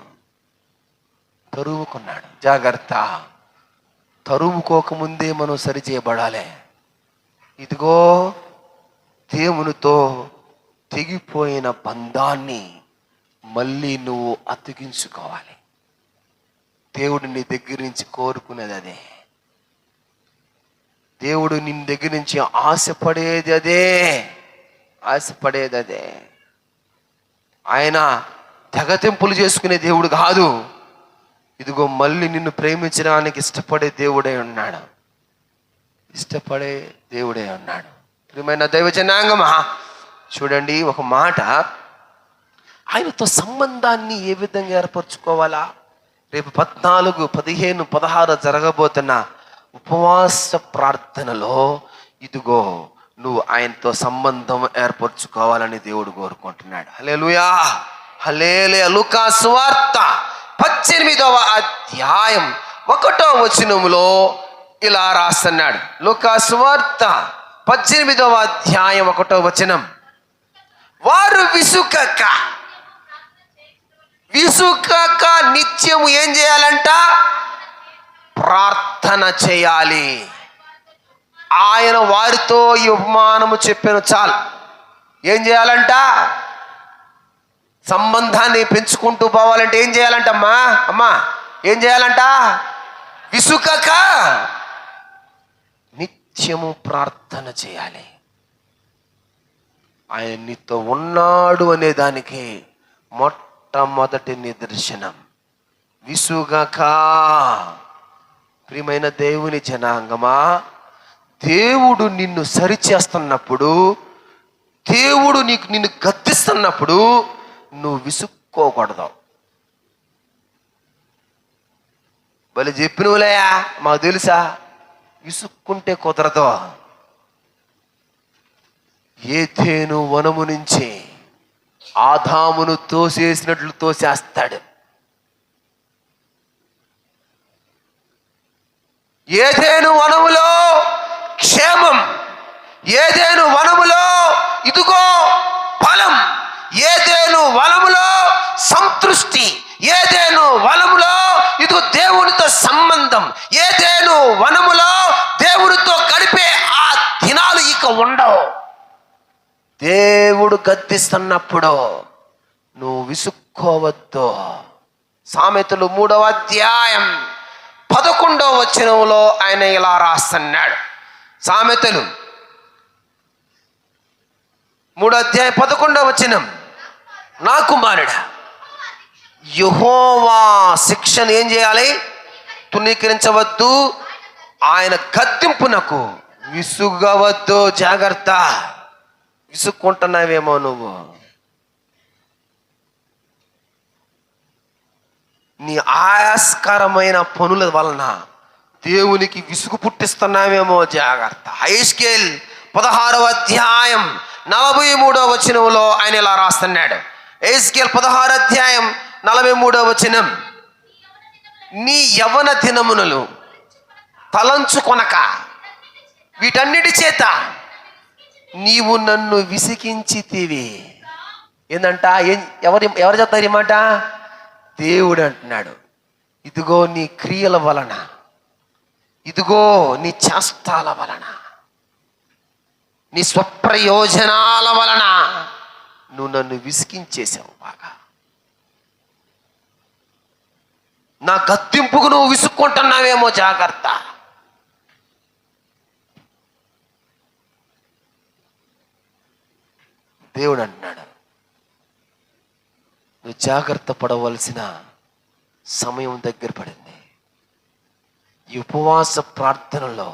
జాగ్రత్త. తరుముకోకముందే మనం సరి చేయబడాలి. ఇదిగో దేవునితో తెగిపోయిన బంధాన్ని మళ్ళీ నువ్వు అతికించుకోవాలి. దేవుడు నీ దగ్గర నుంచి కోరుకునేది అదే. దేవుడు నీ దగ్గర నుంచి ఆశపడేది అదే. ఆయన తెగతింపులు చేసుకునే దేవుడు కాదు. ఇదిగో మళ్ళీ నిన్ను ప్రేమించడానికి ఇష్టపడే దేవుడే ఉన్నాడు. ప్రియమైన దైవ జనాంగమా, చూడండి ఒక మాట, ఆయనతో సంబంధాన్ని ఏ విధంగా ఏర్పరచుకోవాలా? రేపు 14, 15, 16 జరగబోతున్న ఉపవాస ప్రార్థనలో ఇదిగో నువ్వు ఆయనతో సంబంధం ఏర్పరచుకోవాలని దేవుడు కోరుకుంటున్నాడు. హల్లెలూయా, హల్లెలూయా. లూకా సువార్త 18వ అధ్యాయం 1వ వచనములో ఇలా రాస్తున్నాడు. లూకా సువార్త 18వ అధ్యాయం 1వ వచనం. వారు విసుకక నిత్యము ఏం చేయాలంట? ప్రార్థన చేయాలి. ఆయన వారితో ఈ ఉపమానము చెప్పాను చాలు. ఏం చేయాలంట? సంబంధాన్ని పెంచుకుంటూ పోవాలంటే ఏం చేయాలంట? అమ్మా ఏం చేయాలంట? విసుకక నిత్యము ప్రార్థన చేయాలి. ఆయన నీతో ఉన్నాడు అనే దానికి మొట్టమొదటి నిదర్శనం విసుగక. ప్రియమైన దేవుని జనాంగమా, దేవుడు నిన్ను సరిచేస్తున్నప్పుడు, దేవుడు నిన్ను గద్దిస్తున్నప్పుడు నువ్వు విసుక్కోకూడదు. భలే చెప్పినవులేయా, మాకు తెలుసా, విసుక్కుంటే కుదరదు. ఏదెను వనము నుంచి ఆదామును తోసేసినట్లు తోసేస్తాడు. ఏదెను వనములో క్షేమం, ఏదెను వనములో ఇదిగో ఫలం, ఏదెను వనములో సంతృష్టి, ఏదెను వనములో ఇదిగో దేవునితో సంబంధం, ఏదెను వనములో దేవునితో గడిపే ఆ దినాలు ఇక ఉండవు. దేవుడు గద్దిస్తున్నప్పుడు నువ్వు విసుక్కోవద్దు. సామెతలు 3వ అధ్యాయం 11వ వచనంలో ఆయన ఇలా రాస్తున్నాడు. సామెతలు 3వ అధ్యాయం 11వ వచనం, నా కుమారుడా, యెహోవా శిక్షను ఏం చేయాలి? తునీకరించవద్దు, ఆయన గద్దింపునకు విసుగవద్దు. జాగ్రత్త. విసుక్కుంటున్నావేమో నువ్వు, నీ ఆయాస్కరమైన పనుల వలన దేవునికి విసుగు పుట్టిస్తున్నావేమో. జాగ్రత్త. హెజ్కేలు 16వ అధ్యాయం 43వ వచనంలో ఆయన ఇలా రాస్తున్నాడు. హెజ్కేలు 16వ అధ్యాయం 43వ వచనం, నీ యవ్వన దినములను తలంచుకొనక వీటన్నిటి చేత నీవు నన్ను విసిగించితివి. ఏందంట? ఎవరు చెప్తారు ఈ మాట? దేవుడు అంటున్నాడు, ఇదిగో నీ క్రియల వలన, ఇదిగో నీ చేష్టాల వలన, నీ స్వప్రయోజనాల వలన నువ్వు నన్ను విసిగించేసావు. బాగా నా గద్దింపుకు నువ్వు విసుక్కుంటున్నావేమో. జాగ్రత్త. దేవుడు అంటున్నాడు, నువ్వు జాగ్రత్త పడవలసిన సమయం దగ్గర పడింది. ఈ ఉపవాస ప్రార్థనలో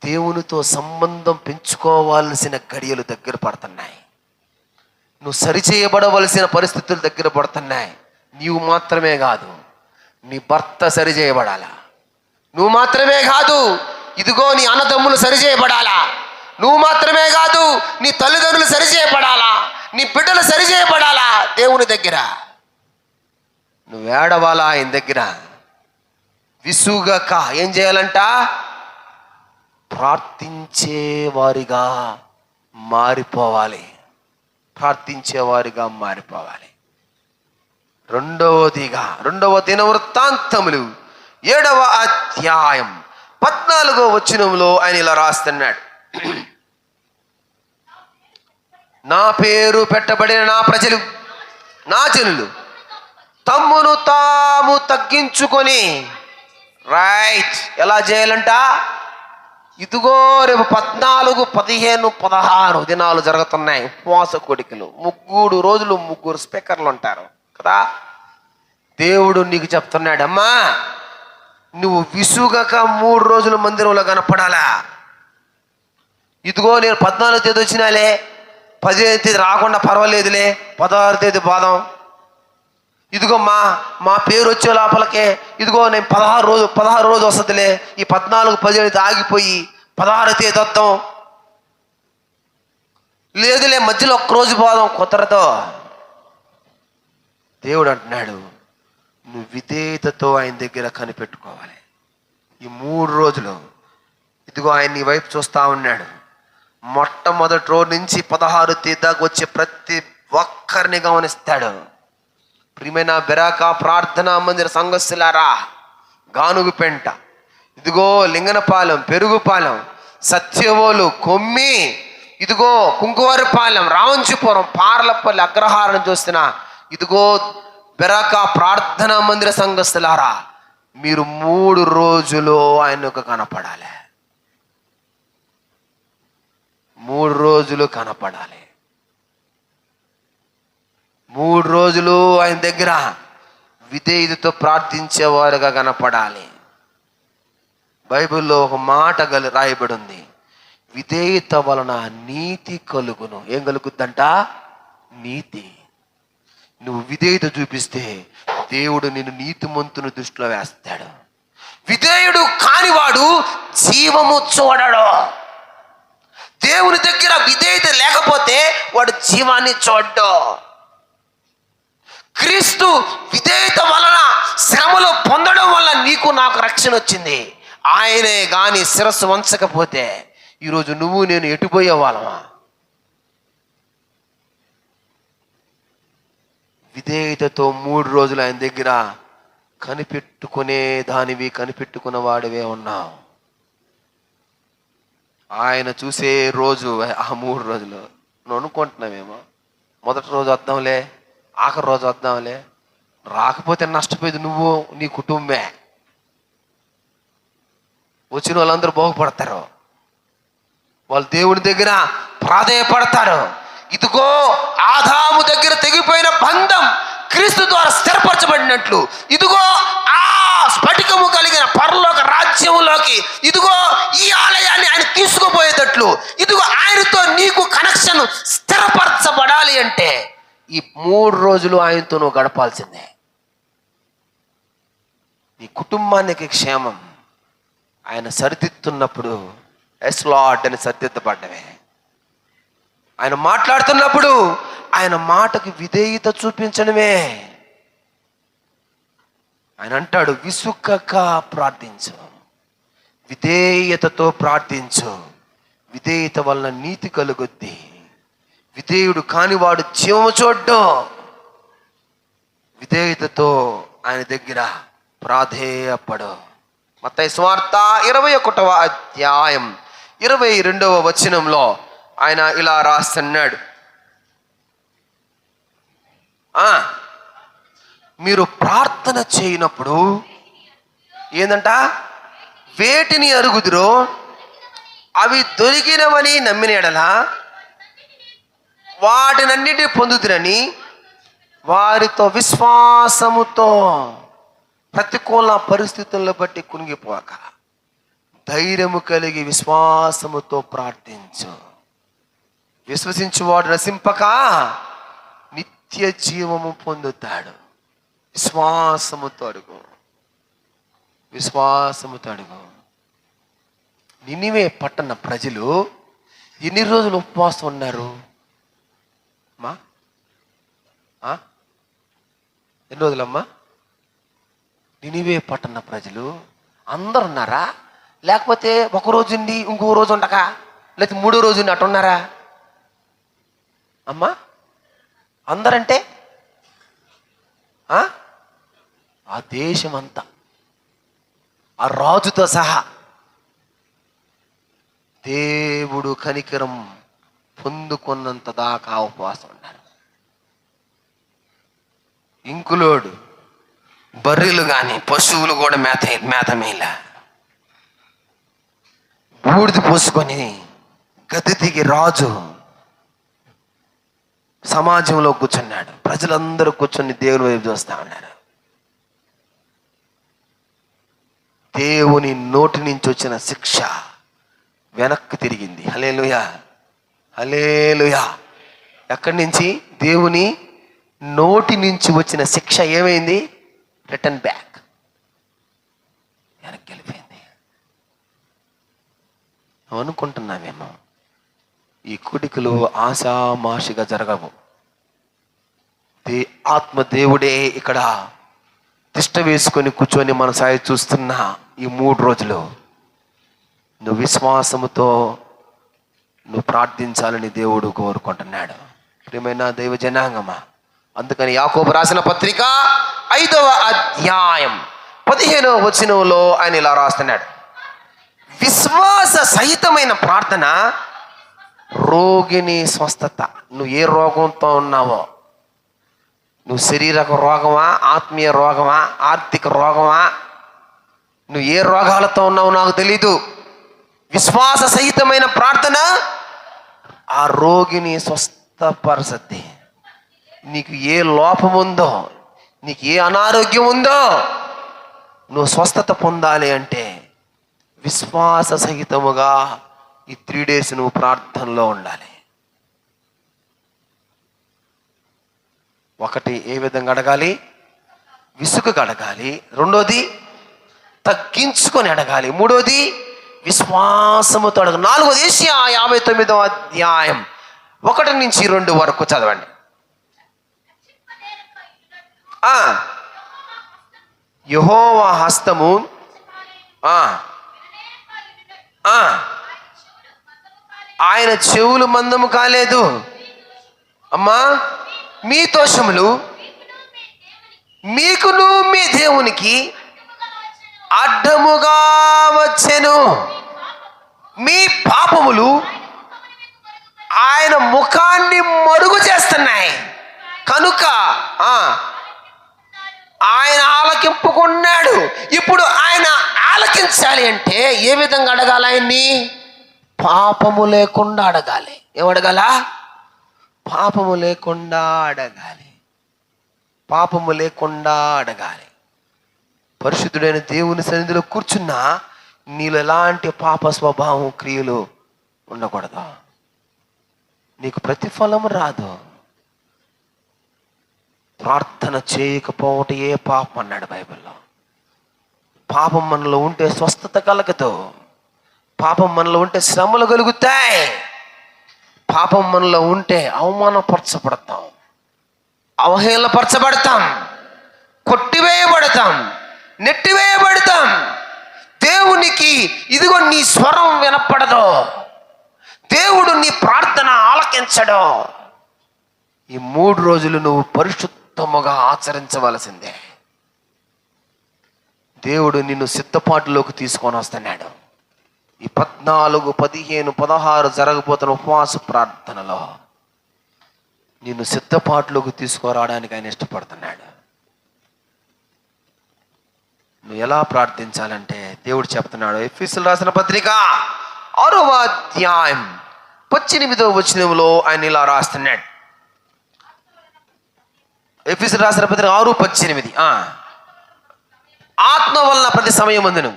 దేవునితో సంబంధం పెంచుకోవాల్సిన గడియలు దగ్గర పడుతున్నాయి. నువ్వు సరిచేయబడవలసిన పరిస్థితులు దగ్గర పడుతున్నాయి. నీవు మాత్రమే కాదు, నీ భర్త సరిచేయబడాలా. నువ్వు మాత్రమే కాదు, ఇదిగో నీ అన్నదమ్ములు సరిచేయబడాలా. నువ్వు మాత్రమే కాదు, నీ తల్లిదండ్రులు సరిచేయబడాలా, నీ బిడ్డలు సరిచేయబడాలా. దేవుని దగ్గర నువ్వు ఏడవాలా. ఆయన దగ్గర విసుగక ఏం చేయాలంట? ప్రార్థించేవారిగా మారిపోవాలి. ప్రార్థించేవారిగా మారిపోవాలి. రెండవ దినవృత్తాంతములు 7వ అధ్యాయం 14వ వచనంలో ఆయన ఇలా రాస్తున్నాడు, నా పేరు పెట్టబడిన నా ప్రజలు, నా జనులు తమ్మును తాము తగ్గించుకొని, రైట్, ఎలా చేయాలంట? ఇదిగో రేపు 14, 15, 16 దినాలు జరుగుతున్నాయి ఉపవాస కోడికలు. 3 రోజులు 3 స్పీకర్లు ఉంటారు కదా. దేవుడు నీకు చెప్తున్నాడు, అమ్మా నువ్వు విసుగక 3 రోజులు మందిరంలో కనపడాలా. ఇదిగో నేను 14వ తేదీ వచ్చినాలే, 15వ తేదీ రాకుండా పర్వాలేదులే, 16వ తేదీ బాదం. ఇదిగో మా పేరు వచ్చే లోపలకే ఇదిగో నేను 16 రోజు వస్తుందిలే, ఈ 14, 15 ఆగిపోయి 16వ తేదీ వద్దాం, లేదులే మధ్యలో 1 రోజు పోదాం. కుదరదు. దేవుడు అంటున్నాడు, నువ్వు విధేయతతో ఆయన దగ్గర కనిపెట్టుకోవాలి. ఈ 3 రోజులు ఇదిగో ఆయన నీ వైపు చూస్తా ఉన్నాడు. మొట్టమొదటి రోజు నుంచి 16వ తేదీ దాకా వచ్చే ప్రతి ఒక్కరిని గమనిస్తాడు. ప్రియమైన బెరాక ప్రార్థనా మందిర సంఘస్థులారా, గానుగుపెంట, ఇదిగో లింగనపాలెం, పెరుగుపాలెం, సత్యవోలు, కొమ్మి, ఇదిగో కుంకువారిపాలెం, రావంచిపురం, పార్లపల్లి, అగ్రహారం చూస్తున్న ఇదిగో బెరాక ప్రార్థనా మందిర సంఘస్థులారా, మీరు 3 రోజులు ఆయనకు కనపడాలి. 3 రోజులు కనపడాలి. 3 రోజులు ఆయన దగ్గర విధేయతతో ప్రార్థించేవారుగా కనపడాలి. బైబిల్లో ఒక మాట రాయబడి ఉంది, విధేయత వలన నీతి కలుగును. ఏం కలుగుద్దంట? నీతి. నువ్వు విధేయత చూపిస్తే దేవుడు నిన్ను నీతిమంతుని దృష్టిలో వేస్తాడు. విధేయుడు కానివాడు జీవము చూడడు. దేవుని దగ్గర విధేయత లేకపోతే వాడు జీవాన్ని చూడ్డు. క్రీస్తు విధేయత వలన శ్రమలు పొందడం వల్ల నీకు నాకు రక్షణ వచ్చింది. ఆయనే గాని శిరస్సు వంచకపోతే ఈరోజు నువ్వు నేను ఎటుపోయే వాళ్ళమా? విధేయతతో 3 రోజులు ఆయన దగ్గర కనిపెట్టుకునే దానివి, కనిపెట్టుకున్న వాడివే ఉన్నావు. ఆయన చూసే రోజు ఆ 3 రోజులు నువ్వు అనుకుంటున్నావేమో, మొదటి రోజు వద్దాంలే, ఆఖరి రోజు వద్దాంలే. రాకపోతే నష్టపోయేది నువ్వు, నీ కుటుంబమే. వచ్చిన వాళ్ళందరూ బాగుపడతారు, వాళ్ళు దేవుని దగ్గర ప్రాధేయపడతారు. ఇదిగో ఆదాము దగ్గర తెగిపోయిన బంధం క్రీస్తు ద్వారా స్థిరపరచబడినట్లు, ఇదిగో ఆ స్ఫటికము కలిగిన పరలోక రాజ్యములోకి ఇదిగో ఈ ఆలయాన్ని ఆయన తీసుకుపోయేటట్లు, ఇదిగో ఆయనతో నీకు కనెక్షన్ స్థిరపరచబడాలి అంటే ఈ 3 రోజులు ఆయనతో నువ్వు గడపాల్సిందే. నీ కుటుంబానికి క్షేమం ఆయన సరిదిద్దుతున్నప్పుడు ఎస్ లార్డ్ అని సరిదిద్దపడ్డమే. ఆయన మాట్లాడుతున్నప్పుడు ఆయన మాటకి విధేయత చూపించడమే. ఆయన అంటాడు, విసుక్కక ప్రార్థించు, విధేయతతో ప్రార్థించు, విధేయత వలన నీతి కలుగుద్ది. విధేయుడు కానివాడు జీవము చూడ్డు. విధేయతతో ఆయన దగ్గర ప్రాధేయపడు. మత్తయి సువార్త 21వ అధ్యాయం 22వ వచనంలో ఆయన ఇలా రాస్తున్నాడు, మీరు ప్రార్థన చేయనప్పుడు ఏందంట, వేటిని అరుగుదురో అవి దొరికినవని నమ్మిన ఎడల వాటినన్నిటిని పొందుదురని వారితో విశ్వాసముతో, ప్రతికూల పరిస్థితులను బట్టి కునిగిపోక ధైర్యము కలిగి విశ్వాసముతో ప్రార్థించు. విశ్వసించువాడు నశింపక నిత్య జీవము పొందుతాడు. విశ్వాసముతో అడుగు, విశ్వాసముతో అడుగు. నినివే పట్టణ ప్రజలు ఎన్ని రోజులు ఉపవాసం ఉన్నారు? ఎన్ని రోజులమ్మా? నినివే పట్టణ ప్రజలు అందరు ఉన్నారా? లేకపోతే ఒక రోజు ఉండి ఇంకో రోజు ఉండక, లేకపోతే 3వ రోజు ఉండి అటు ఉన్నారా అమ్మా? అందరంటే ఆ దేశం అంతా, ఆ రాజుతో సహా దేవుడు కనికరం పొందుకున్నంత దాకా ఉపవాసం ఉన్నారు. ఇంకులోడు బర్రెలు కానీ పశువులు కూడా మేత మేల బూడిద పోసుకొని గద్దె దిగి రాజు సమాజంలో కూర్చున్నాడు. ప్రజలందరూ కూర్చొని దేవుని వైపు చూస్తా ఉన్నారు. దేవుని నోటి నుంచి వచ్చిన శిక్ష వెనక్కి తిరిగింది. హల్లెలూయా, హల్లెలూయా. ఎక్కడి నుంచి? దేవుని నోటి నుంచి వచ్చిన శిక్ష ఏమైంది? రిటర్న్ బ్యాక్, వెనక్కి వెళ్ళిపోయింది. అనుకుంటున్నామేమో ఈ కుడికలు ఆశామాషిగా జరగవు. ఆత్మదేవుడే ఇక్కడ తిష్ట వేసుకొని కూర్చొని మన సాయి చూస్తున్న ఈ 3 రోజులు నువ్వు విశ్వాసముతో నువ్వు ప్రార్థించాలని దేవుడు కోరుకుంటున్నాడు. ప్రియమైన దైవ జనాంగమా, అందుకని యాకోబు రాసిన పత్రిక 5వ అధ్యాయం 15వ వచనంలో ఆయన ఇలా రాస్తున్నాడు, విశ్వాస సహితమైన ప్రార్థన రోగిని స్వస్థత. నువ్వు ఏ రోగంతో ఉన్నావో, నువ్వు శరీరక రోగమా, ఆత్మీయ రోగమా, ఆర్థిక రోగమా, నువ్వు ఏ రోగాలతో ఉన్నావో నాకు తెలీదు. విశ్వాస సహితమైన ప్రార్థన ఆ రోగిని స్వస్థపరచద్ది. నీకు ఏ లోపం ఉందో, నీకు ఏ అనారోగ్యం ఉందో, నువ్వు స్వస్థత పొందాలి అంటే విశ్వాస సహితముగా ఈ 3 days నువ్వు ప్రార్థనలో ఉండాలి. ఒకటి, ఏ విధంగా అడగాలి? విసుగుగా అడగాలి. రెండోది, తగ్గించుకొని అడగాలి. మూడోది, విశ్వాసముతో అడగాలి. నాలుగోది, యెషయా 59వ అధ్యాయం 1 నుంచి 2 వరకు చదవండి. యెహోవా హస్తము ఆయన చెవులు మందము కాలేదు. అమ్మా, మీ దోషములు మీకును మీ దేవునికి అడ్డముగా వచ్చెను. మీ పాపములు ఆయన ముఖాన్ని మరుగు చేస్తున్నాయి కనుక ఆయన ఆలకింపుకున్నాడు. ఇప్పుడు ఆయన ఆలకించాలి అంటే ఏ విధంగా అడగాలి? ఆయన్ని పాపము లేకుండా అడగాలి. ఏమడగాల? పాపము లేకుండా అడగాలి. పాపము లేకుండా అడగాలి. పరిశుద్ధుడైన దేవుని సన్నిధిలో కూర్చున్నా నీలో ఎలాంటి పాప స్వభావం క్రియలు ఉండకూడదు. నీకు ప్రతిఫలం రాదు. ప్రార్థన చేయకపోవటం ఏ పాపం అన్నాడు బైబిల్లో. పాపం మనలో ఉంటే స్వస్థత కలగదు. పాపం మనలో ఉంటే శ్రమలు కలుగుతాయి. పాపం మనలో ఉంటే అవమానపరచబడతాం, అవహేళనపరచబడతాం, కొట్టివేయబడతాం, నెట్టివేయబడతాం. దేవునికి ఇదిగో నీ స్వరం వినపడదు. దేవుడు నీ ప్రార్థన ఆలకించడు. ఈ 3 రోజులు నువ్వు పరిశుద్ధముగా ఆచరించవలసిందే. దేవుడు నిన్ను సిద్ధపాటులోకి తీసుకొని వస్తున్నాడు. ఈ 14, 15, 16 జరగబోతున్న ఉపవాస ప్రార్థనలో నిన్ను సిద్ధపాటులోకి తీసుకురావడానికి ఆయన ఇష్టపడుతున్నాడు. నువ్వు ఎలా ప్రార్థించాలంటే దేవుడు చెప్తున్నాడు. ఎఫెసీయులకు రాసిన పత్రిక 6వ అధ్యాయం 18వ వచనంలో ఆయన ఇలా రాస్తున్నాడు. ఎఫెసీయులకు రాసిన పత్రిక 6:18. ఆత్మ వలన ప్రతి సమయమందును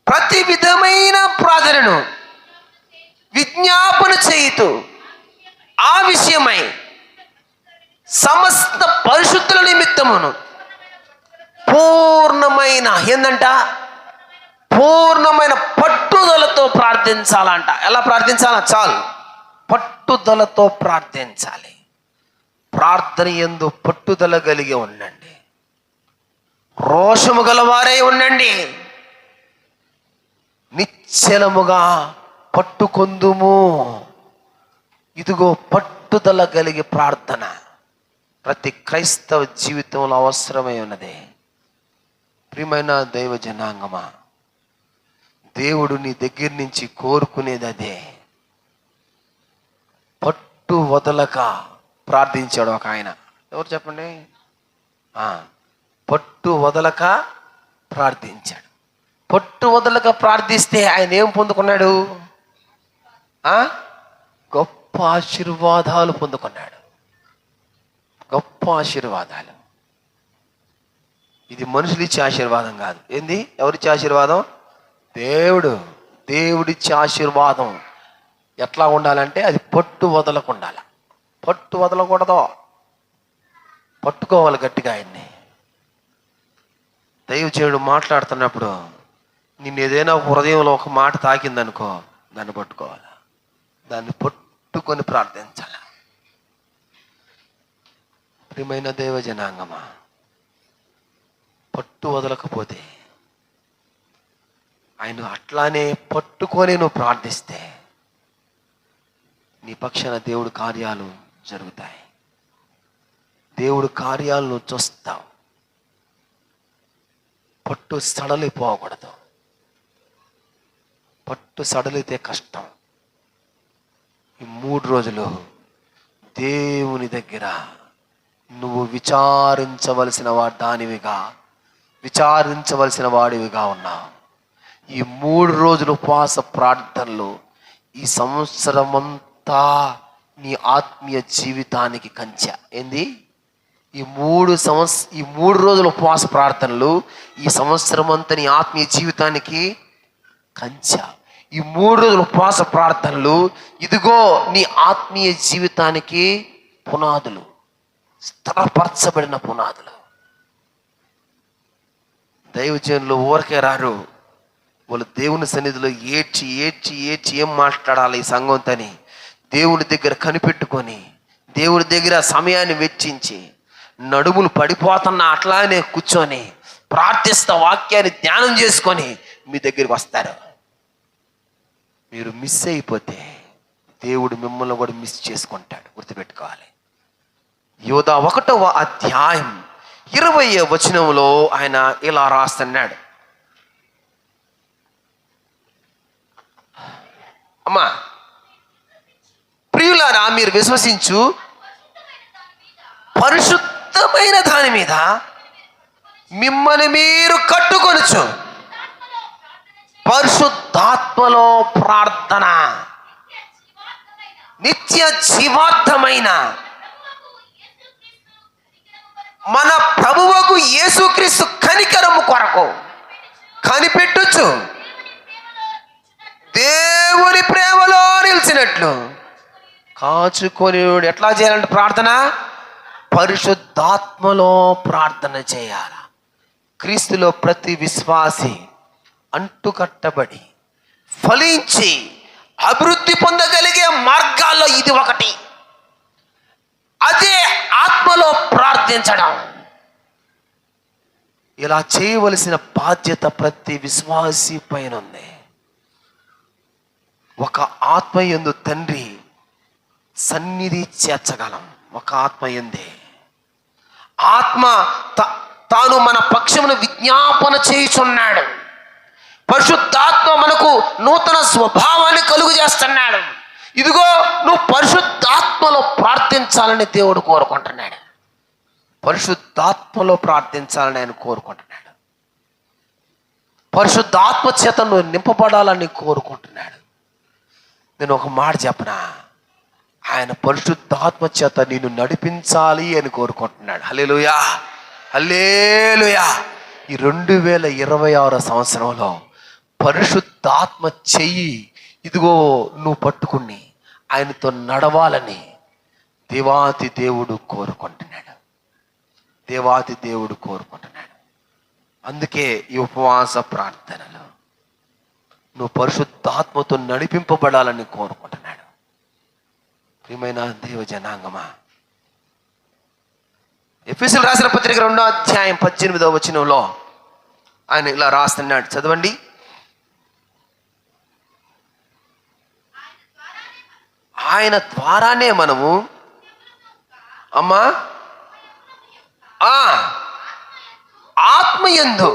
ప్రతి విధమైన ప్రార్థనను విజ్ఞాపన చేయుతూ ఆ విషయమై సమస్త పరిశుద్ధుల నిమిత్తమును పూర్ణమైన పూర్ణమైన పట్టుదలతో ప్రార్థించాలంట. ఎలా ప్రార్థించాలా? చాలు, పట్టుదలతో ప్రార్థించాలి. ప్రార్థన యందు పట్టుదల కలిగి ఉండండి. రోషము గలవారై ఉండండి. నిశ్చలముగా పట్టుకొందుము. ఇదిగో పట్టుదల కలిగి ప్రార్థన ప్రతి క్రైస్తవ జీవితంలో అవసరమై ఉన్నది. ప్రియమైన దైవ జనాంగమా, దేవుడు నీ దగ్గర నుంచి కోరుకునేది అదే. పట్టు వదలక ప్రార్థించాడు ఒక ఆయన. ఎవరు చెప్పండి? పట్టు వదలక ప్రార్థించాడు. పట్టు వదలక ప్రార్థిస్తే ఆయన ఏం పొందుకున్నాడు? గొప్ప ఆశీర్వాదాలు పొందుకున్నాడు. గొప్ప ఆశీర్వాదాలు. ఇది మనుషులు ఇచ్చే ఆశీర్వాదం కాదు. ఏంది? ఎవరిచ్చే ఆశీర్వాదం? దేవుడిచ్చే ఆశీర్వాదం. ఎట్లా ఉండాలంటే అది పట్టు వదలకు ఉండాలి. పట్టు వదలకూడదు, పట్టుకోవాలి గట్టిగా ఆయన్ని. దైవజనుడు మాట్లాడుతున్నప్పుడు నిన్ను ఏదైనా హృదయంలో ఒక మాట తాకిందనుకో, దాన్ని పట్టుకోవాలి. దాన్ని పట్టుకొని ప్రార్థించాలి. ప్రియమైన దైవ జనాంగమా, పట్టు వదలకపోతే ఆయన అట్లానే పట్టుకొని నువ్వు ప్రార్థిస్తే నీ పక్షాన దేవుడు కార్యాలు జరుగుతాయి. దేవుడు కార్యాలు నువ్వు చూస్తావు. పట్టు సడలిపోకూడదు. పట్టు సడలితే కష్టం. ఈ 3 రోజులు దేవుని దగ్గర నువ్వు విచారించవలసిన వాడివిగా ఉన్నావు. ఈ 3 రోజులు ఉపవాస ప్రార్థనలు ఈ సంవత్సరమంతా నీ ఆత్మీయ జీవితానికి కంచె. ఏంది? ఈ 3 రోజుల ఉపవాస ప్రార్థనలు ఈ సంవత్సరం అంతా నీ ఆత్మీయ జీవితానికి కంచె. ఈ 3 రోజుల ఉపవాస ప్రార్థనలు ఇదిగో నీ ఆత్మీయ జీవితానికి పునాదులు, స్థిరపరచబడిన పునాదులు. దైవజనులు ఊరికే రారు, వాళ్ళు దేవుని సన్నిధిలో ఏడ్చి ఏడ్చి ఏడ్చి ఏం మాట్లాడాలి ఈ సంఘంతోని దేవుని దగ్గర కనిపెట్టుకొని, దేవుని దగ్గర సమయాన్ని వెచ్చించి, నడుములు పడిపోతున్న అట్లానే కూర్చొని ప్రార్థిస్తా వాక్యాన్ని ధ్యానం చేసుకొని మీ దగ్గరికి వస్తారు. మీరు మిస్ అయిపోతే దేవుడు మిమ్మల్ని కూడా మిస్ చేసుకుంటాడు, గుర్తుపెట్టుకోవాలి. యోధా 1వ అధ్యాయం 20వ వచనంలో ఆయన ఇలా రాస్తున్నాడు. అమ్మా, ప్రియులారా, మీరు విశ్వసించు పరిశుద్ధమైన దాని మీద మిమ్మల్ని మీరు కట్టుకొనుచు పరిశుద్ధాత్మలో ప్రార్థన, నిత్య జీవార్థమైన మన ప్రభువుకు యేసుక్రీస్తు కనికరము కొరకు కనిపెట్టుచు దేవుని ప్రేమలో నిలిచినట్లు కాచుకొని. ఎట్లా చేయాలంటే ప్రార్థన పరిశుద్ధాత్మలో ప్రార్థన చేయాల. క్రీస్తులో ప్రతి విశ్వాసి అంటుకట్టబడి ఫలించి అభివృద్ధి పొందగలిగే మార్గాల్లో ఇది ఒకటి. అదే ఆత్మలో ప్రార్థించడం. ఇలా చేయవలసిన బాధ్యత ప్రతి విశ్వాసి పైన ఉంది. ఒక ఆత్మయందు తండ్రి సన్నిధి చేర్చగలం. ఒక ఆత్మయందే ఆత్మ తాను మన పక్షమును విజ్ఞాపన చేయుచున్నాడు. పరిశుద్ధాత్మ మనకు నూతన స్వభావాన్ని కలుగు చేస్తున్నాడు. ఇదిగో నువ్వు పరిశుద్ధాత్మలో ప్రార్థించాలని దేవుడు కోరుకుంటున్నాడు. పరిశుద్ధాత్మలో ప్రార్థించాలని ఆయన కోరుకుంటున్నాడు. పరిశుద్ధాత్మ చేత నువ్వు నింపబడాలని కోరుకుంటున్నాడు. నేను ఒక మాట చెప్పనా, ఆయన పరిశుద్ధాత్మ చేత నిన్ను నడిపించాలి అని కోరుకుంటున్నాడు. హల్లెలూయా, హల్లెలూయా. ఈ 2026 సంవత్సరంలో పరిశుద్ధాత్మ చెయ్యి ఇదిగో నువ్వు పట్టుకుని ఆయనతో నడవాలని దేవాతి దేవుడు కోరుకుంటున్నాడు. దేవాతి దేవుడు కోరుకుంటున్నాడు. అందుకే ఈ ఉపవాస ప్రార్థనలు నువ్వు పరిశుద్ధాత్మతో నడిపింపబడాలని కోరుకుంటున్నాడు. ప్రియమైన దేవ జనాంగమా, ఎఫెసీయులకు రాసిన పత్రిక 2వ అధ్యాయం 18వ వచనంలో ఆయన ఇలా రాస్తున్నాడు, చదవండి. ఆయన ద్వారానే మనము అమ్మా ఆత్మయందు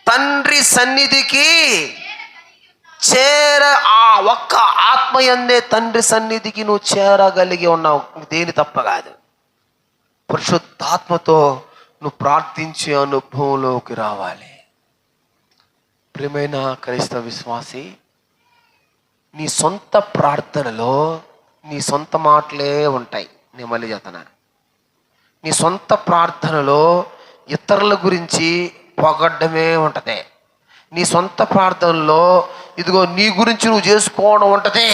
తండ్రి సన్నిధికి ఆ ఒక్క ఆత్మయందే తండ్రి సన్నిధికి నువ్వు చేరగలిగి ఉన్నావు. దేని తప్ప కాదు. పరిశుద్ధాత్మతో నువ్వు ప్రార్థించే అనుభవంలోకి రావాలి. ప్రియమైన క్రైస్తవ విశ్వాసి, నీ సొంత ప్రార్థనలో నీ సొంత మాటలే ఉంటాయి. నేను మళ్ళీ చెప్తున్నాను, నీ సొంత ప్రార్థనలో ఇతరుల గురించి పొగడ్డమే ఉంటుంది. నీ సొంత ప్రార్థనలో ఇదిగో నీ గురించి నువ్వు చేసుకోవడం ఉంటుంది.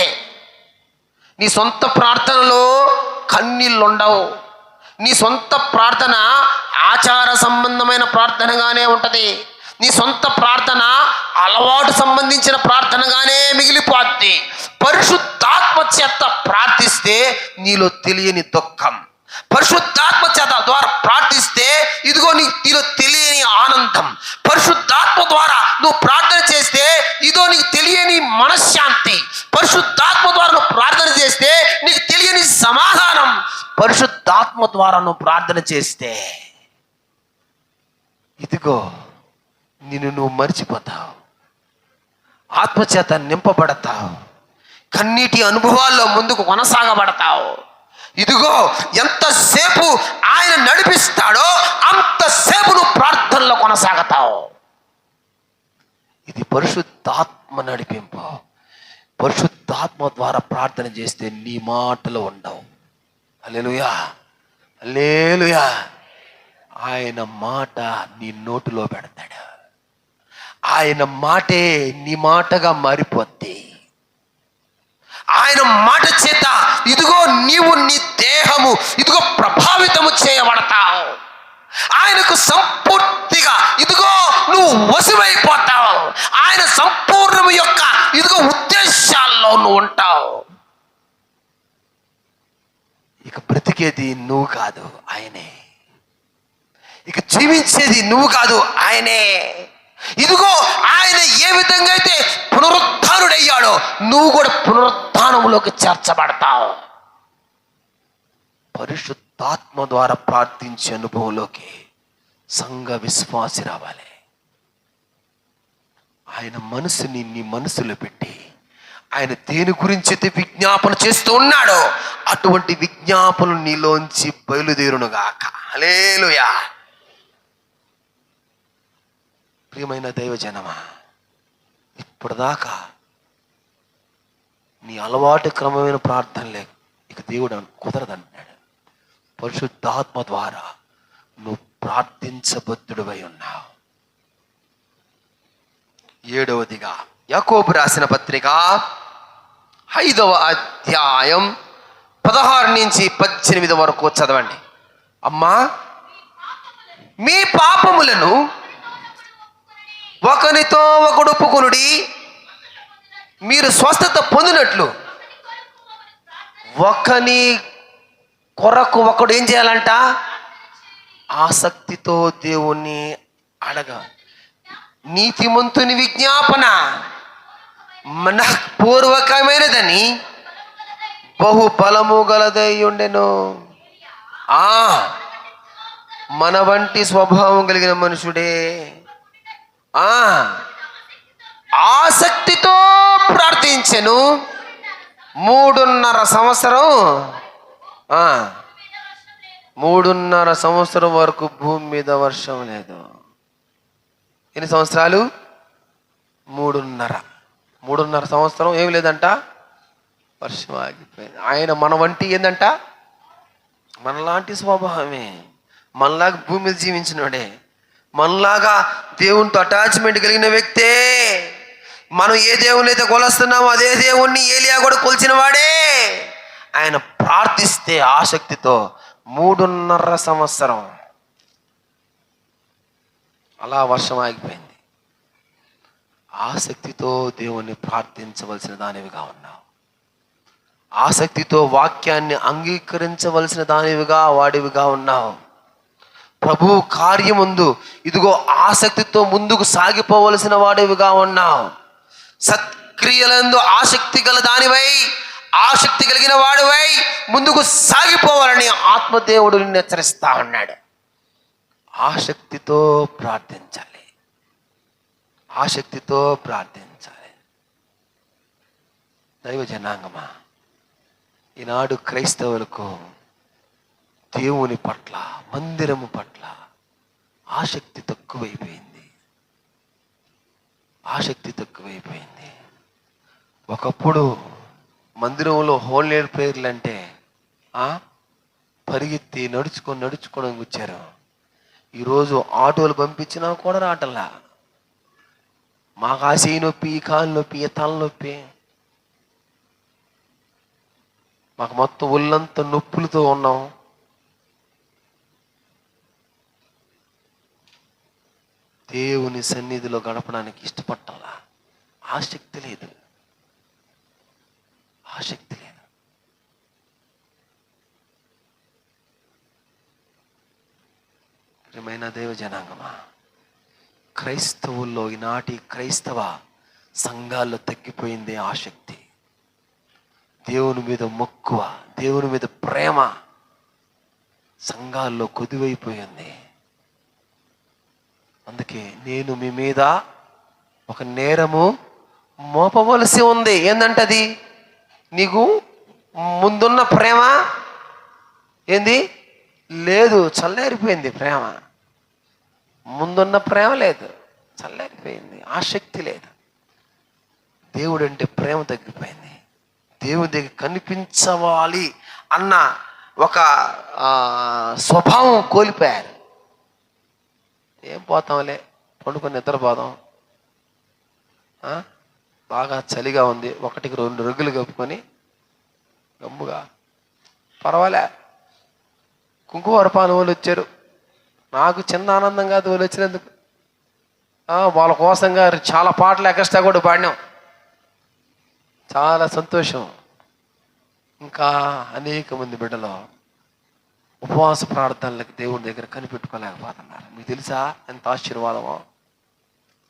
నీ సొంత ప్రార్థనలో కన్నీళ్ళు ఉండవు. నీ సొంత ప్రార్థన ఆచార సంబంధమైన ప్రార్థనగానే ఉంటుంది. నీ సొంత ప్రార్థన అలవాటు సంబంధించిన ప్రార్థనగానే మిగిలిపోద్ది. పరిశుద్ధాత్మ చేత ప్రార్థిస్తే నీలో తెలియని దుఃఖం, పరిశుద్ధాత్మ చేత ద్వారా ప్రార్థిస్తే ఇదిగో నీలో తెలియని ఆనందం, పరిశుద్ధాత్మ ద్వారా నువ్వు ప్రార్థన చేస్తే ఇదో నీకు తెలియని మనశ్శాంతి, పరిశుద్ధాత్మ ద్వారా నువ్వు ప్రార్థన చేస్తే నీకు తెలియని సమాధానం, పరిశుద్ధాత్మ ద్వారా నువ్వు ప్రార్థన చేస్తే ఇదిగో నిన్ను నువ్వు మర్చిపోతావు, ఆత్మచేత నింపబడతావు, కన్నీటి అనుభవాల్లో ముందుకు కొనసాగబడతావు. ఇదిగో ఎంతసేపు ఆయన నడిపిస్తాడో అంతసేపు నువ్వు ప్రార్థనలో కొనసాగుతావు. ఇది పరిశుద్ధాత్మ నడిపింపు. పరిశుద్ధాత్మ ద్వారా ప్రార్థన చేస్తే నీ మాటలు ఉండవు. హల్లెలూయా, హల్లెలూయా. ఆయన మాట నీ నోటిలో పెడతాడు. ఆయన మాటే నీ మాటగా మారిపోద్ది. ఆయన మాట చేత ఇదిగో నీవు నీ దేహము ఇదిగో ప్రభావితము చేయబడతావు. ఆయనకు సంపూర్తిగా ఇదిగో నువ్వు వశమైపోతావు. ఆయన సంపూర్ణము యొక్క ఇదిగో ఉద్దేశాల్లో నువ్వు ఉంటావు. ఇక బ్రతికేది నువ్వు కాదు, ఆయనే. ఇక జీవించేది నువ్వు కాదు, ఆయనే. ఇదిగో ఆయన ఏ విధంగా అయితే పునరుత్థానుడయ్యాడో నువ్వు కూడా పునరుత్థానంలోకి చేర్చబడతావు. పరిశుద్ధాత్మ ద్వారా ప్రార్థించే అనుభవంలోకి సంఘ విశ్వాసి రావాలి. ఆయన మనసుని నీ మనసులో పెట్టి ఆయన దేని గురించి అయితే విజ్ఞాపన చేస్తూ ఉన్నాడో అటువంటి విజ్ఞాపన నీలోంచి బయలుదేరునుగాక. హల్లెలూయా. ప్రియమైన దైవజనమా, ఇప్పటిదాకా నీ అలవాటు క్రమమైన ప్రార్థనలే ఇక దేవుడు కుదరదన్నాడు. పరిశుద్ధాత్మ ద్వారా నువ్వు ప్రార్థించబద్ధుడివై ఉన్నావు. 7వదిగా యాకోబు రాసిన పత్రిక 5వ అధ్యాయం 16 నుంచి 18 వరకు చదవండి. అమ్మా, మీ పాపములను ఒకనితో ఒకడు ఒప్పుకొనుడి, మీరు స్వస్థత పొందినట్లు. ఒకని కొరకు ఒకడు ఏం చేయాలంట? ఆసక్తితో దేవుణ్ణి అడగ. నీతిమంతుని విజ్ఞాపన మన పూర్వకమైనదని బహు బలము గలదై ఉండెను. మన వంటి స్వభావం కలిగిన మనుషుడే ఆసక్తితో ప్రార్థించెను. 3.5 సంవత్సరం 3.5 సంవత్సరం వరకు భూమి మీద వర్షం లేదు. ఎన్ని సంవత్సరాలు? 3.5 సంవత్సరం ఏమి లేదంట, వర్షం ఆగిపోయింది. ఆయన మన వంటి ఏందంట, మనలాంటి స్వభావమే, మనలాగా భూమి మీద జీవించినోడే, మనలాగా దేవునితో అటాచ్మెంట్ కలిగిన వ్యక్తే. మనం ఏ దేవుని అయితే కొలుస్తున్నామో అదే దేవుణ్ణి ఏలియా కూడా కొలిచిన వాడే. ఆయన ప్రార్థిస్తే ఆసక్తితో 3.5 సంవత్సరం అలా వర్షం ఆగిపోయింది. ఆసక్తితో దేవుణ్ణి ప్రార్థించవలసిన దానివిగా ఉన్నావు. ఆసక్తితో వాక్యాన్ని అంగీకరించవలసిన దానివిగా వాడివిగా ఉన్నావు. ప్రభు కార్యముందు ఇదిగో ఆసక్తితో ముందుకు సాగిపోవలసిన వాడివిగా ఉన్నావు. సత్క్రియలందు ఆసక్తి గల దానివై, ఆసక్తి కలిగిన వాడివై ముందుకు సాగిపోవాలని ఆత్మదేవుడు నిన్ను హెచ్చరిస్తా ఉన్నాడు. ఆసక్తితో ప్రార్థించాలి, ఆసక్తితో ప్రార్థించాలి. దైవ జనాంగమా, ఈనాడు క్రైస్తవులకు దేవుని పట్ల, మందిరము పట్ల ఆసక్తి తక్కువైపోయింది. ఆసక్తి తక్కువైపోయింది. ఒకప్పుడు మందిరంలో హోల్ నైట్ ప్రేయర్లు అంటే పరిగెత్తి నడుచుకొని వచ్చారు. ఈరోజు ఆటోలు పంపించినా కూడా రాటల్లా. మాకు ఆ చేయి నొప్పి, ఈ కాలు నొప్పి, ఈ తలనొప్పి, మాకు మొత్తం ఒళ్ళంతా నొప్పులతో ఉన్నాం. దేవుని సన్నిధిలో గడపడానికి ఇష్టపట్టాలా? ఆసక్తి లేదు, ఆసక్తి లేదు. ప్రియమైన దైవ జనాంగమా, క్రైస్తవుల్లో ఈనాటి క్రైస్తవ సంఘాల్లో తగ్గిపోయింది ఆసక్తి. దేవుని మీద మక్కువ, దేవుని మీద ప్రేమ సంఘాల్లో కొదువైపోయింది. అందుకే నేను మీ మీద ఒక నేరము మోపవలసి ఉంది. ఏందంటది? నీకు ముందున్న ప్రేమ ఏంది లేదు, చల్లారిపోయింది. ప్రేమ ముందున్న ప్రేమ లేదు, చల్లారిపోయింది. ఆసక్తి లేదు. దేవుడు అంటే ప్రేమ తగ్గిపోయింది. దేవుని దగ్గర కనిపించవాలి అన్న ఒక స్వభావం కోల్పోయారు. ఏం పోతాంలే, పండుకొని నిద్రపోదాం, బాగా చలిగా ఉంది, 1-2 రగ్గులు కప్పుకొని గమ్ముగా పర్వాలే. కుంకుమరపాను వాళ్ళు వచ్చారు, నాకు చిన్న ఆనందం కాదు వాళ్ళు వచ్చినందుకు. వాళ్ళ కోసంగా చాలా పాటలు ఎక్స్ట్రా కూడా పాడినాం, చాలా సంతోషం. ఇంకా అనేక మంది బిడ్డలు ఉపవాస ప్రార్థనలకు దేవుని దగ్గర కనిపెట్టుకోలేకపోతున్నారు. మీకు తెలుసా ఎంత ఆశీర్వాదమో?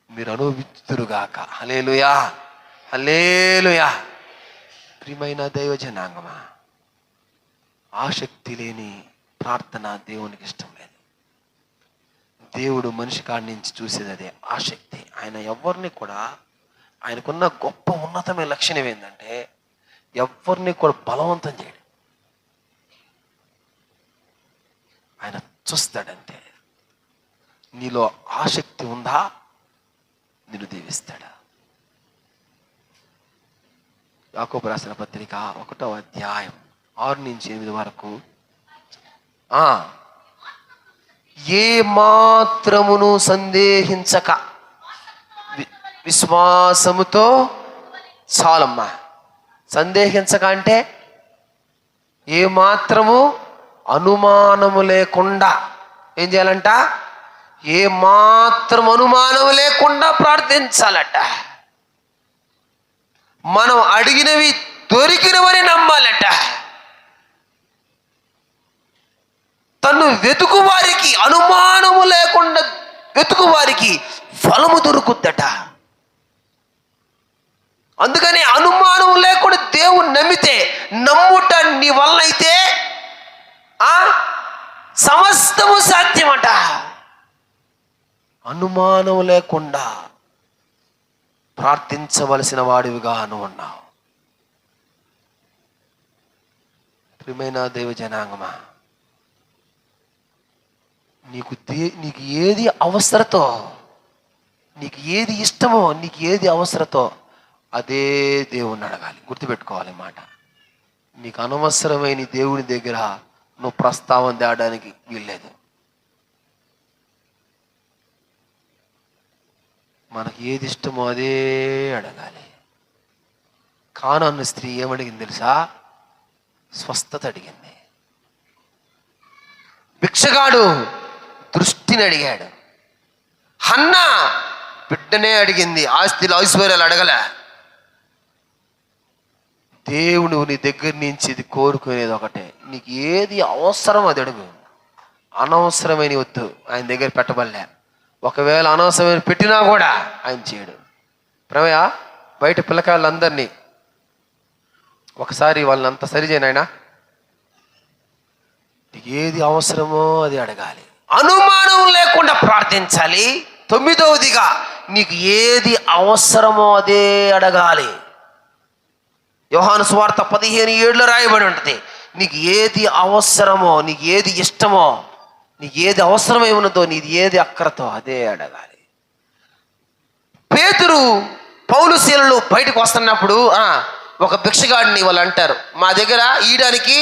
మీరు అనుభవిస్తురుగాక. హల్లెలూయా, హల్లెలూయా. ప్రియమైన దైవ జనాంగమా, ఆసక్తి లేని ప్రార్థన దేవునికి ఇష్టం లేదు. దేవుడు మనిషి కాడి నుంచి చూసేది అదే, ఆసక్తి. ఆయన ఎవరిని కూడా, ఆయనకున్న గొప్ప ఉన్నతమైన లక్షణం ఏంటంటే ఎవరిని కూడా బలవంతం చేయడు. ఆయన చూస్తాడంటే నీలో ఆసక్తి ఉందా, నిన్ను దీవిస్తాడా. యాకోబు రాసిన పత్రిక 1వ అధ్యాయం 6-8 వరకు, ఏ మాత్రమును సందేహించక విశ్వాసముతో చాలమ్మా. సందేహించక అంటే ఏ మాత్రము అనుమానము లేకుండా ఏం చేయాలంట? ఏ మాత్రం అనుమానము లేకుండా ప్రార్థించాలట. మనం అడిగినవి దొరికినవని నమ్మాలట. తను వెతుకు వారికి, అనుమానము లేకుండా వెతుకు వారికి ఫలము దొరుకుద్దట. అందుకని అనుమానం లేకుండా దేవుని నమ్మితే, నమ్ముట నీ వల్ల అయితే సమస్తము సాధ్యమట. అనుమానం లేకుండా ప్రార్థించవలసిన వాడివిగా నువ్వు ఉన్నావు. ప్రియమైన దైవ జనాంగమా, నీకు ఏది అవసరతో, నీకు ఏది ఇష్టమో, నీకు ఏది అవసరతో అదే దేవుణ్ణి అడగాలి. గుర్తుపెట్టుకోవాలి మాట. నీకు అనవసరమైన దేవుని దగ్గర నువ్వు ప్రస్తావన తేడానికి వీల్లేదు. మనకి ఏది ఇష్టమో అదే అడగాలి. కానాను స్త్రీ ఏమడిగింది తెలుసా? స్వస్థత అడిగింది. భిక్షగాడు దృష్టిని అడిగాడు. హన్నా బిడ్డనే అడిగింది, ఆస్తిలో ఐశ్వర్యాలు అడగలే. దేవుడు నీ దగ్గర నుంచి ఇది కోరుకునేది ఒకటే, నీకు ఏది అవసరం అది అడుగు. అనవసరమైన వద్దు, ఆయన దగ్గర పెట్టబడలే. ఒకవేళ అనవసరమైన పెట్టినా కూడా ఆయన చేయడు. ప్రమేయ బయట పిల్లకాయలందరినీ ఒకసారి వాళ్ళని అంత సరిచేయనాయనా, నీకు ఏది అవసరమో అది అడగాలి, అనుమానం లేకుండా ప్రార్థించాలి. 9వదిగా నీకు ఏది అవసరమో అదే అడగాలి. యోహాను సువార్త 15:7 రాయబడి ఉంటుంది, నీకు ఏది అవసరమో, నీకు ఏది ఇష్టమో, నీకు ఏది అవసరమై ఉన్నదో, నీది ఏది అక్కరతో అదే అడగాలి. పేతురు పౌలు శీలలు బయటకు వస్తున్నప్పుడు ఒక భిక్షగాడిని వాళ్ళు అంటారు, మా దగ్గర ఈయడానికి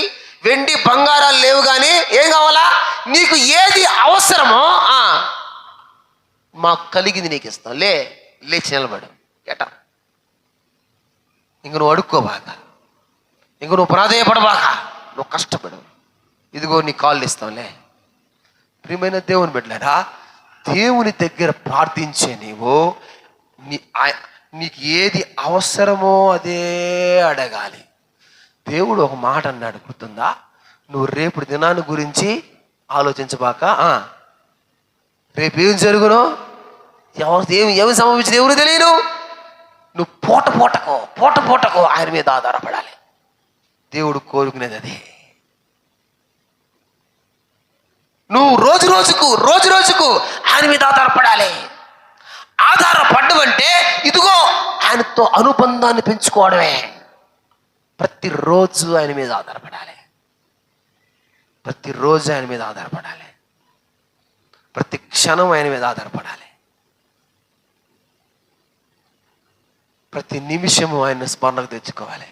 వెండి బంగారాలు లేవు, కానీ ఏం కావాలా, నీకు ఏది అవసరమో మాకు కలిగింది నీకు ఇస్తాం, లేచి నిలబడు, ఎటా ఇంక నువ్వు అడుక్కోబాక, ఇంక నువ్వు ప్రాధేయపడబాక, నువ్వు కష్టపడు, ఇదిగో నీ కాళ్ళు ఇస్తాంలే. ప్రియమైన దేవుని బిడ్డలారా, దేవుని దగ్గర ప్రార్థించే నీవు నీకు ఏది అవసరమో అదే అడగాలి. దేవుడు ఒక మాట అన్నాడు, గుర్తుందా? నువ్వు రేపు దినాన్ని గురించి ఆలోచించబాక, రేపు ఏం జరుగునో, ఏమి సంభవించింది ఎవరు తెలియదు. నువ్వు పూట పూటకు ఆయన మీద ఆధారపడాలి. దేవుడు కోరుకునేది అదే. నువ్వు రోజు రోజుకు ఆయన మీద ఆధారపడాలి. ఆధారపడ్డమంటే ఇదిగో ఆయనతో అనుబంధాన్ని పెంచుకోవడమే. ప్రతిరోజు ఆయన మీద ఆధారపడాలి, ప్రతిరోజు ఆయన మీద ఆధారపడాలి, ప్రతి క్షణం ఆయన మీద ఆధారపడాలి, ప్రతి నిమిషము ఆయన స్మరణకు తెచ్చుకోవాలి.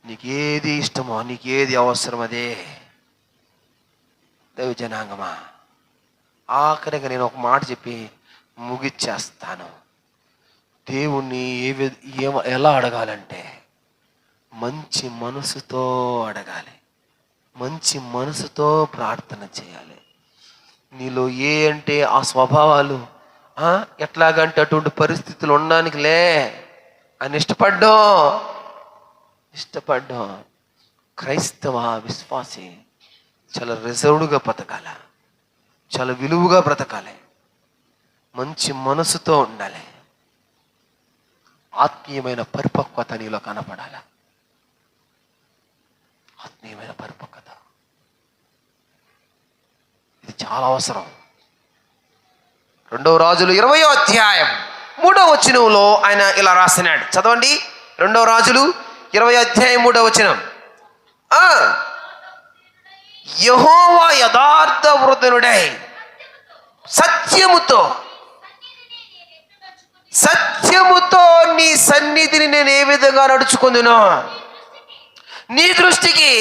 నీకేది ఇష్టమో, నీకేది అవసరం అదే. దైవ జనాంగమా, ఆఖరిగా నేను ఒక మాట చెప్పి ముగిచ్చేస్తాను. దేవుణ్ణి ఎలా అడగాలంటే మంచి మనసుతో అడగాలి, మంచి మనసుతో ప్రార్థన చేయాలి. నీలో అంటే ఆ స్వభావాలు ఎట్లాగంటే అటువంటి పరిస్థితులు ఉండడానికి లే అని ఇష్టపడ్డాం. క్రైస్తవ విశ్వాసి చాలా రిజర్వ్డ్గా బ్రతకాల, చాలా విలువగా బ్రతకాలి, మంచి మనసుతో ఉండాలి, ఆత్మీయమైన పరిపక్వత నీలో కనపడాలి. ఆత్మీయమైన పరిపక్వత ఇది చాలా అవసరం. 2 రాజులు 20వ అధ్యాయం 3వ వచనంలో ఆయన ఇలా రాసినాడు. చదవండి. 2 రాజులు 20వ అధ్యాయం 3వ వచనం. యెహోవా యథార్థ వృద్ధనుడై సత్యముతో నీ సన్నిధిని నేను ఏ విధంగా నడుచుకుందునో, నీ దృష్టికి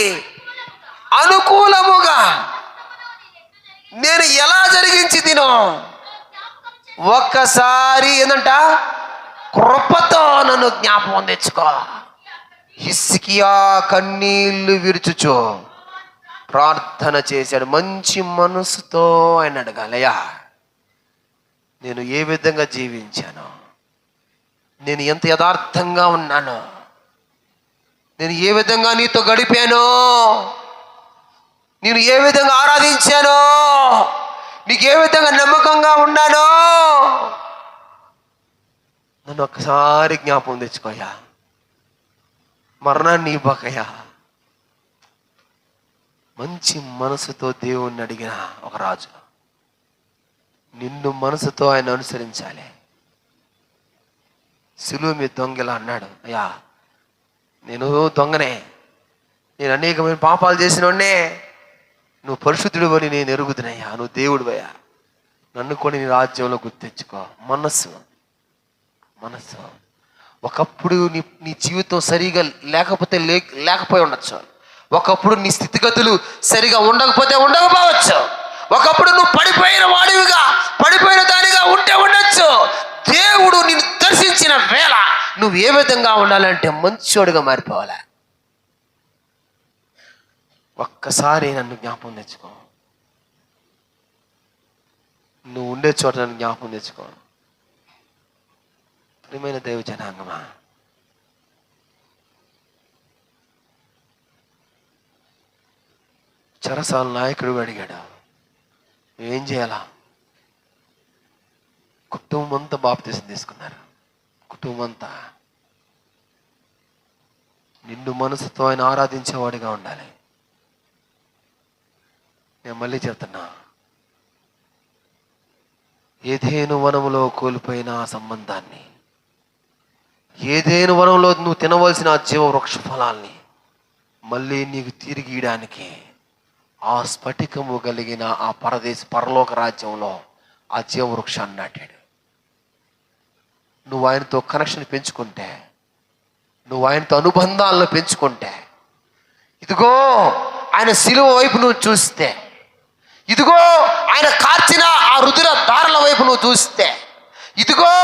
అనుకూలముగా నేను ఎలా జరిగించి తినో ఒక్కసారి ఏందంట కృపతో నన్ను జ్ఞాపకం తెచ్చుకో. హిజ్కియా కన్నీళ్లు విరుచుచు ప్రార్థన చేశాడు. మంచి మనసుతో ఆయన అడగాలయ్యా, నేను ఏ విధంగా జీవించాను, నేను ఎంత యథార్థంగా ఉన్నాను, నేను ఏ విధంగా నీతో గడిపాను, నేను ఏ విధంగా ఆరాధించాను, నీకు ఏ విధంగా నమ్మకంగా ఉన్నానో నన్ను ఒక్కసారి జ్ఞాపకం తెచ్చుకోయా. మరణాన్ని ఇవ్వకయ్యా. మంచి మనసుతో దేవుణ్ణి అడిగిన ఒక రాజు నిన్ను మనసుతో ఆయన అనుసరించాలి. సిలువ మీద దొంగలా అన్నాడు, అయ్యా నేను దొంగనే, నేను అనేకమైన పాపాలు చేసినోడ్నే, నువ్వు పరిశుద్ధుడు అని నేను ఎరుగుతున్నయ్యా, నువ్వు దేవుడు అయ్యా, నన్ను కూడా నీ రాజ్యంలో గుర్తించుకో. మనస్సు ఒకప్పుడు నీ జీవితం సరిగా లేకపోయి ఉండొచ్చు, ఒకప్పుడు నీ స్థితిగతులు సరిగా ఉండకపోవచ్చు, ఒకప్పుడు నువ్వు పడిపోయిన దానిగా ఉండొచ్చు. దేవుడు నిన్ను దర్శించిన వేళ నువ్వు ఏ విధంగా ఉండాలంటే మంచోడుగా మారిపోవాలి. ఒక్కసారి నన్ను జ్ఞాపకం తెచ్చుకో, నువ్వు ఉండే చోట నన్ను జ్ఞాపకం తెచ్చుకో. ప్రియమైన దైవ జనాంగమా, చెరసాల నాయకుడు అడిగాడు, ఏం చేయాలా? కుటుంబం అంతా బాప్తీసం తీసుకున్నారు. కుటుంబం అంతా నిన్ను మనసుతో ఆయన ఆరాధించేవాడిగా ఉండాలి. నేను మళ్ళీ చెప్తున్నా, ఏదేను వనములో కోల్పోయిన ఆ సంబంధాన్ని, ఏదేను వనంలో నువ్వు తినవలసిన ఆ జీవ వృక్ష ఫలాల్ని మళ్ళీ నీకు తిరిగి ఇయడానికి ఆ స్ఫటికము కలిగిన ఆ పరలోక రాజ్యంలో ఆ జీవ వృక్షాన్ని నాటాడు. నువ్వు ఆయనతో కనెక్షన్ పెంచుకుంటే, నువ్వు ఆయనతో అనుబంధాలను పెంచుకుంటే, ఇదిగో ఆయన శిలువ వైపు నువ్వు చూస్తే, ఇదిగో ఆయన కార్చిన ఆ రుధిర దారుల వైపు నువ్వు చూస్తే, ఇదిగో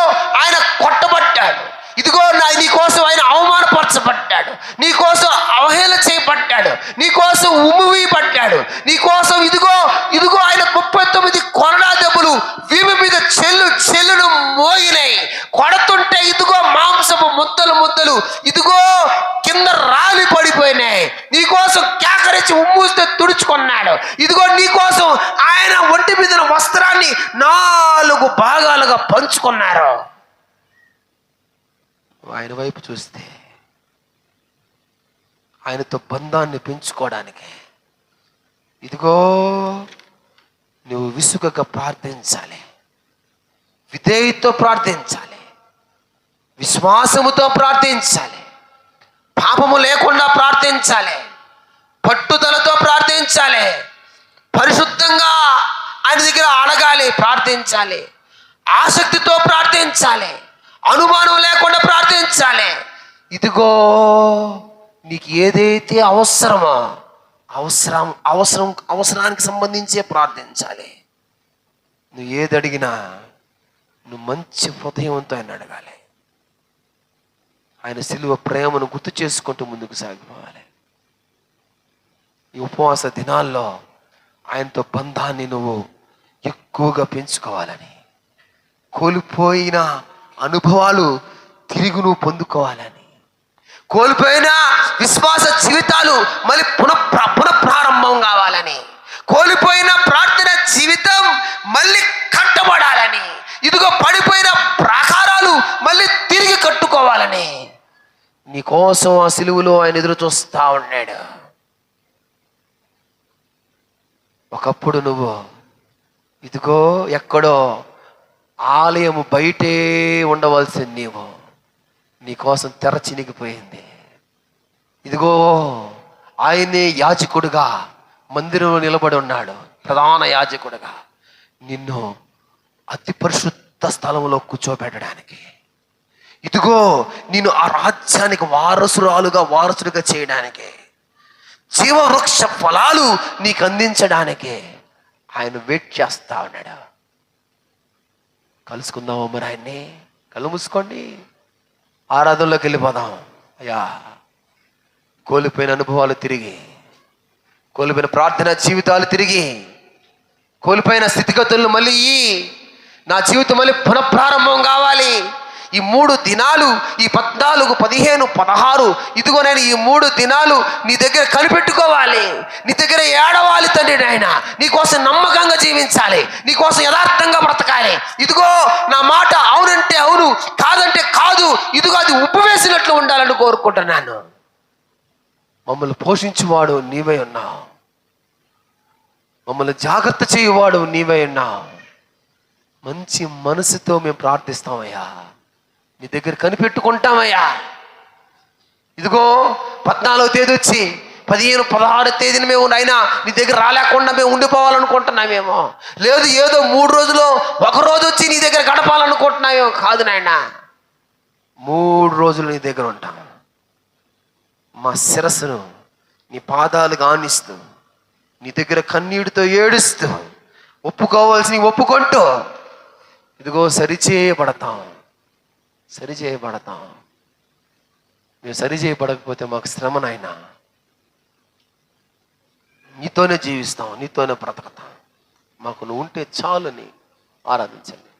ఆయన కొట్టబడ్డాడు, ఇదిగో నీకోసం ఆయన అవమానపరచబడ్డాడు, నీకోసం అవహేళన చేయబడ్డాడు, నీకోసం ఉమ్మివేయబడ్డాడు, నీకోసం ఇదిగో ఆయన 39 కొరడా దెబ్బలు వీపు మీద చెల్లును మోగినాయి. కొడుతుంటే ఇదిగో మాంసపు ముద్దలు ఇదిగో కింద రాలి పడిపోయినాయి. నీకోసం కేకరించి ఉమ్మూస్తే తుడుచుకున్నాడు. ఇదిగో నీకోసం ఆయన ఒంటి మీద వస్త్రాన్ని 4 భాగాలుగా పంచుకున్నారు. ఆయన వైపు చూస్తే, ఆయనతో బంధాన్ని పెంచుకోవడానికి ఇదిగో నువ్వు విసుగక ప్రార్థించాలి, విధేయతతో ప్రార్థించాలి, విశ్వాసముతో ప్రార్థించాలి, పాపము లేకుండా ప్రార్థించాలి, పట్టుదలతో ప్రార్థించాలి, పరిశుద్ధంగా ఆయన దగ్గర అడగాలి, ప్రార్థించాలి, ఆసక్తితో ప్రార్థించాలి, అనుమానం లేకుండా ప్రార్థించాలి. ఇదిగో నీకు ఏదైతే అవసరమో అవసరానికి సంబంధించే ప్రార్థించాలి. నువ్వు ఏది అడిగినా నువ్వు మంచి హృదయంతో ఆయన అడగాలి. ఆయన సిలువ ప్రేమను గుర్తు చేసుకుంటూ ముందుకు సాగిపోవాలి. ఈ ఉపవాస దినాల్లో ఆయనతో బంధాన్ని నువ్వు ఎక్కువగా పెంచుకోవాలని, కోల్పోయిన అనుభవాలు తిరిగి నువ్వు పొందుకోవాలని, కోల్పోయిన విశ్వాస జీవితాలు మళ్ళీ పునఃప్రారంభం కావాలని, కోల్పోయిన ప్రార్థన జీవితం మళ్ళీ కట్టబడాలని, ఇదిగో పడిపోయిన ప్రాకారాలు మళ్ళీ తిరిగి కట్టుకోవాలని నీ కోసం ఆ సిలువలో ఆయన ఎదురు చూస్తా ఉన్నాడు. ఒకప్పుడు నువ్వు ఇదిగో ఎక్కడో ఆలయము బయటే ఉండవలసింది నీవు, నీకోసం తెర చినిగిపోయింది. ఇదిగో ఆయనే యాజకుడుగా మందిరంలో నిలబడి ఉన్నాడు, ప్రధాన యాజకుడుగా నిన్ను అతి పరిశుద్ధ స్థలంలో కూర్చోబెట్టడానికి, ఇదిగో నిన్ను ఆ రాజ్యానికి వారసుడిగా చేయడానికి, జీవవృక్ష ఫలాలు నీకు అందించడానికి ఆయన వెయిట్ చేస్తా ఉన్నాడు. కలుసుకుందాము మరి ఆయన్ని. కళ్ళు మూసుకోండి, ఆరాధనలోకి వెళ్ళిపోదాం. అయ్యా, కోల్పోయిన అనుభవాలు తిరిగి, కోల్పోయిన ప్రార్థన జీవితాలు తిరిగి, కోల్పోయిన స్థితిగతులను మళ్ళీ నా జీవితం మళ్ళీ పునఃప్రారంభం కావాలి. ఈ 3 దినాలు, ఈ 14, 15, 16, ఇదిగో నేను ఈ 3 దినాలు నీ దగ్గర కనిపెట్టుకోవాలి, నీ దగ్గర ఏడవాలి తండ్రి. నాయన నీకోసం నమ్మకంగా జీవించాలి, నీకోసం యథార్థంగా బ్రతకాలి. ఇదిగో నా మాట అవునంటే అవును, కాదంటే కాదు, ఇదిగో అది ఉప్పు వేసినట్లు ఉండాలని కోరుకుంటున్నాను. మమ్మల్ని పోషించువాడు నీవై ఉన్నావు, మమ్మల్ని జాగ్రత్త చేయువాడు నీవై ఉన్నావు. మంచి మనసుతో మేము ప్రార్థిస్తామయ్యా, నీ దగ్గర కనిపెట్టుకుంటామయ్యా. ఇదిగో 14వ తేదీ వచ్చి 15, 16 తేదీని మేము అయినా నీ దగ్గర రాలేకుండా మేము ఉండిపోవాలనుకుంటున్నామేమో, లేదు ఏదో 3 రోజులు 1 రోజు వచ్చి నీ దగ్గర గడపాలనుకుంటున్నామేమో. కాదు నాయన, 3 రోజులు నీ దగ్గర ఉంటాం. మా శిరస్సును నీ పాదాలు గానిస్తూ, నీ దగ్గర కన్నీటితో ఏడుస్తూ, ఒప్పుకోవాల్సి ఒప్పుకుంటూ ఇదిగో సరిచేయబడతాం. మేము సరిచేయబడకపోతే మాకు శ్రమ నాయనా. నీతోనే జీవిస్తాం, నీతోనే బ్రతకతాం. మాకు నువ్వు ఉంటే చాలని ఆరాధించండి.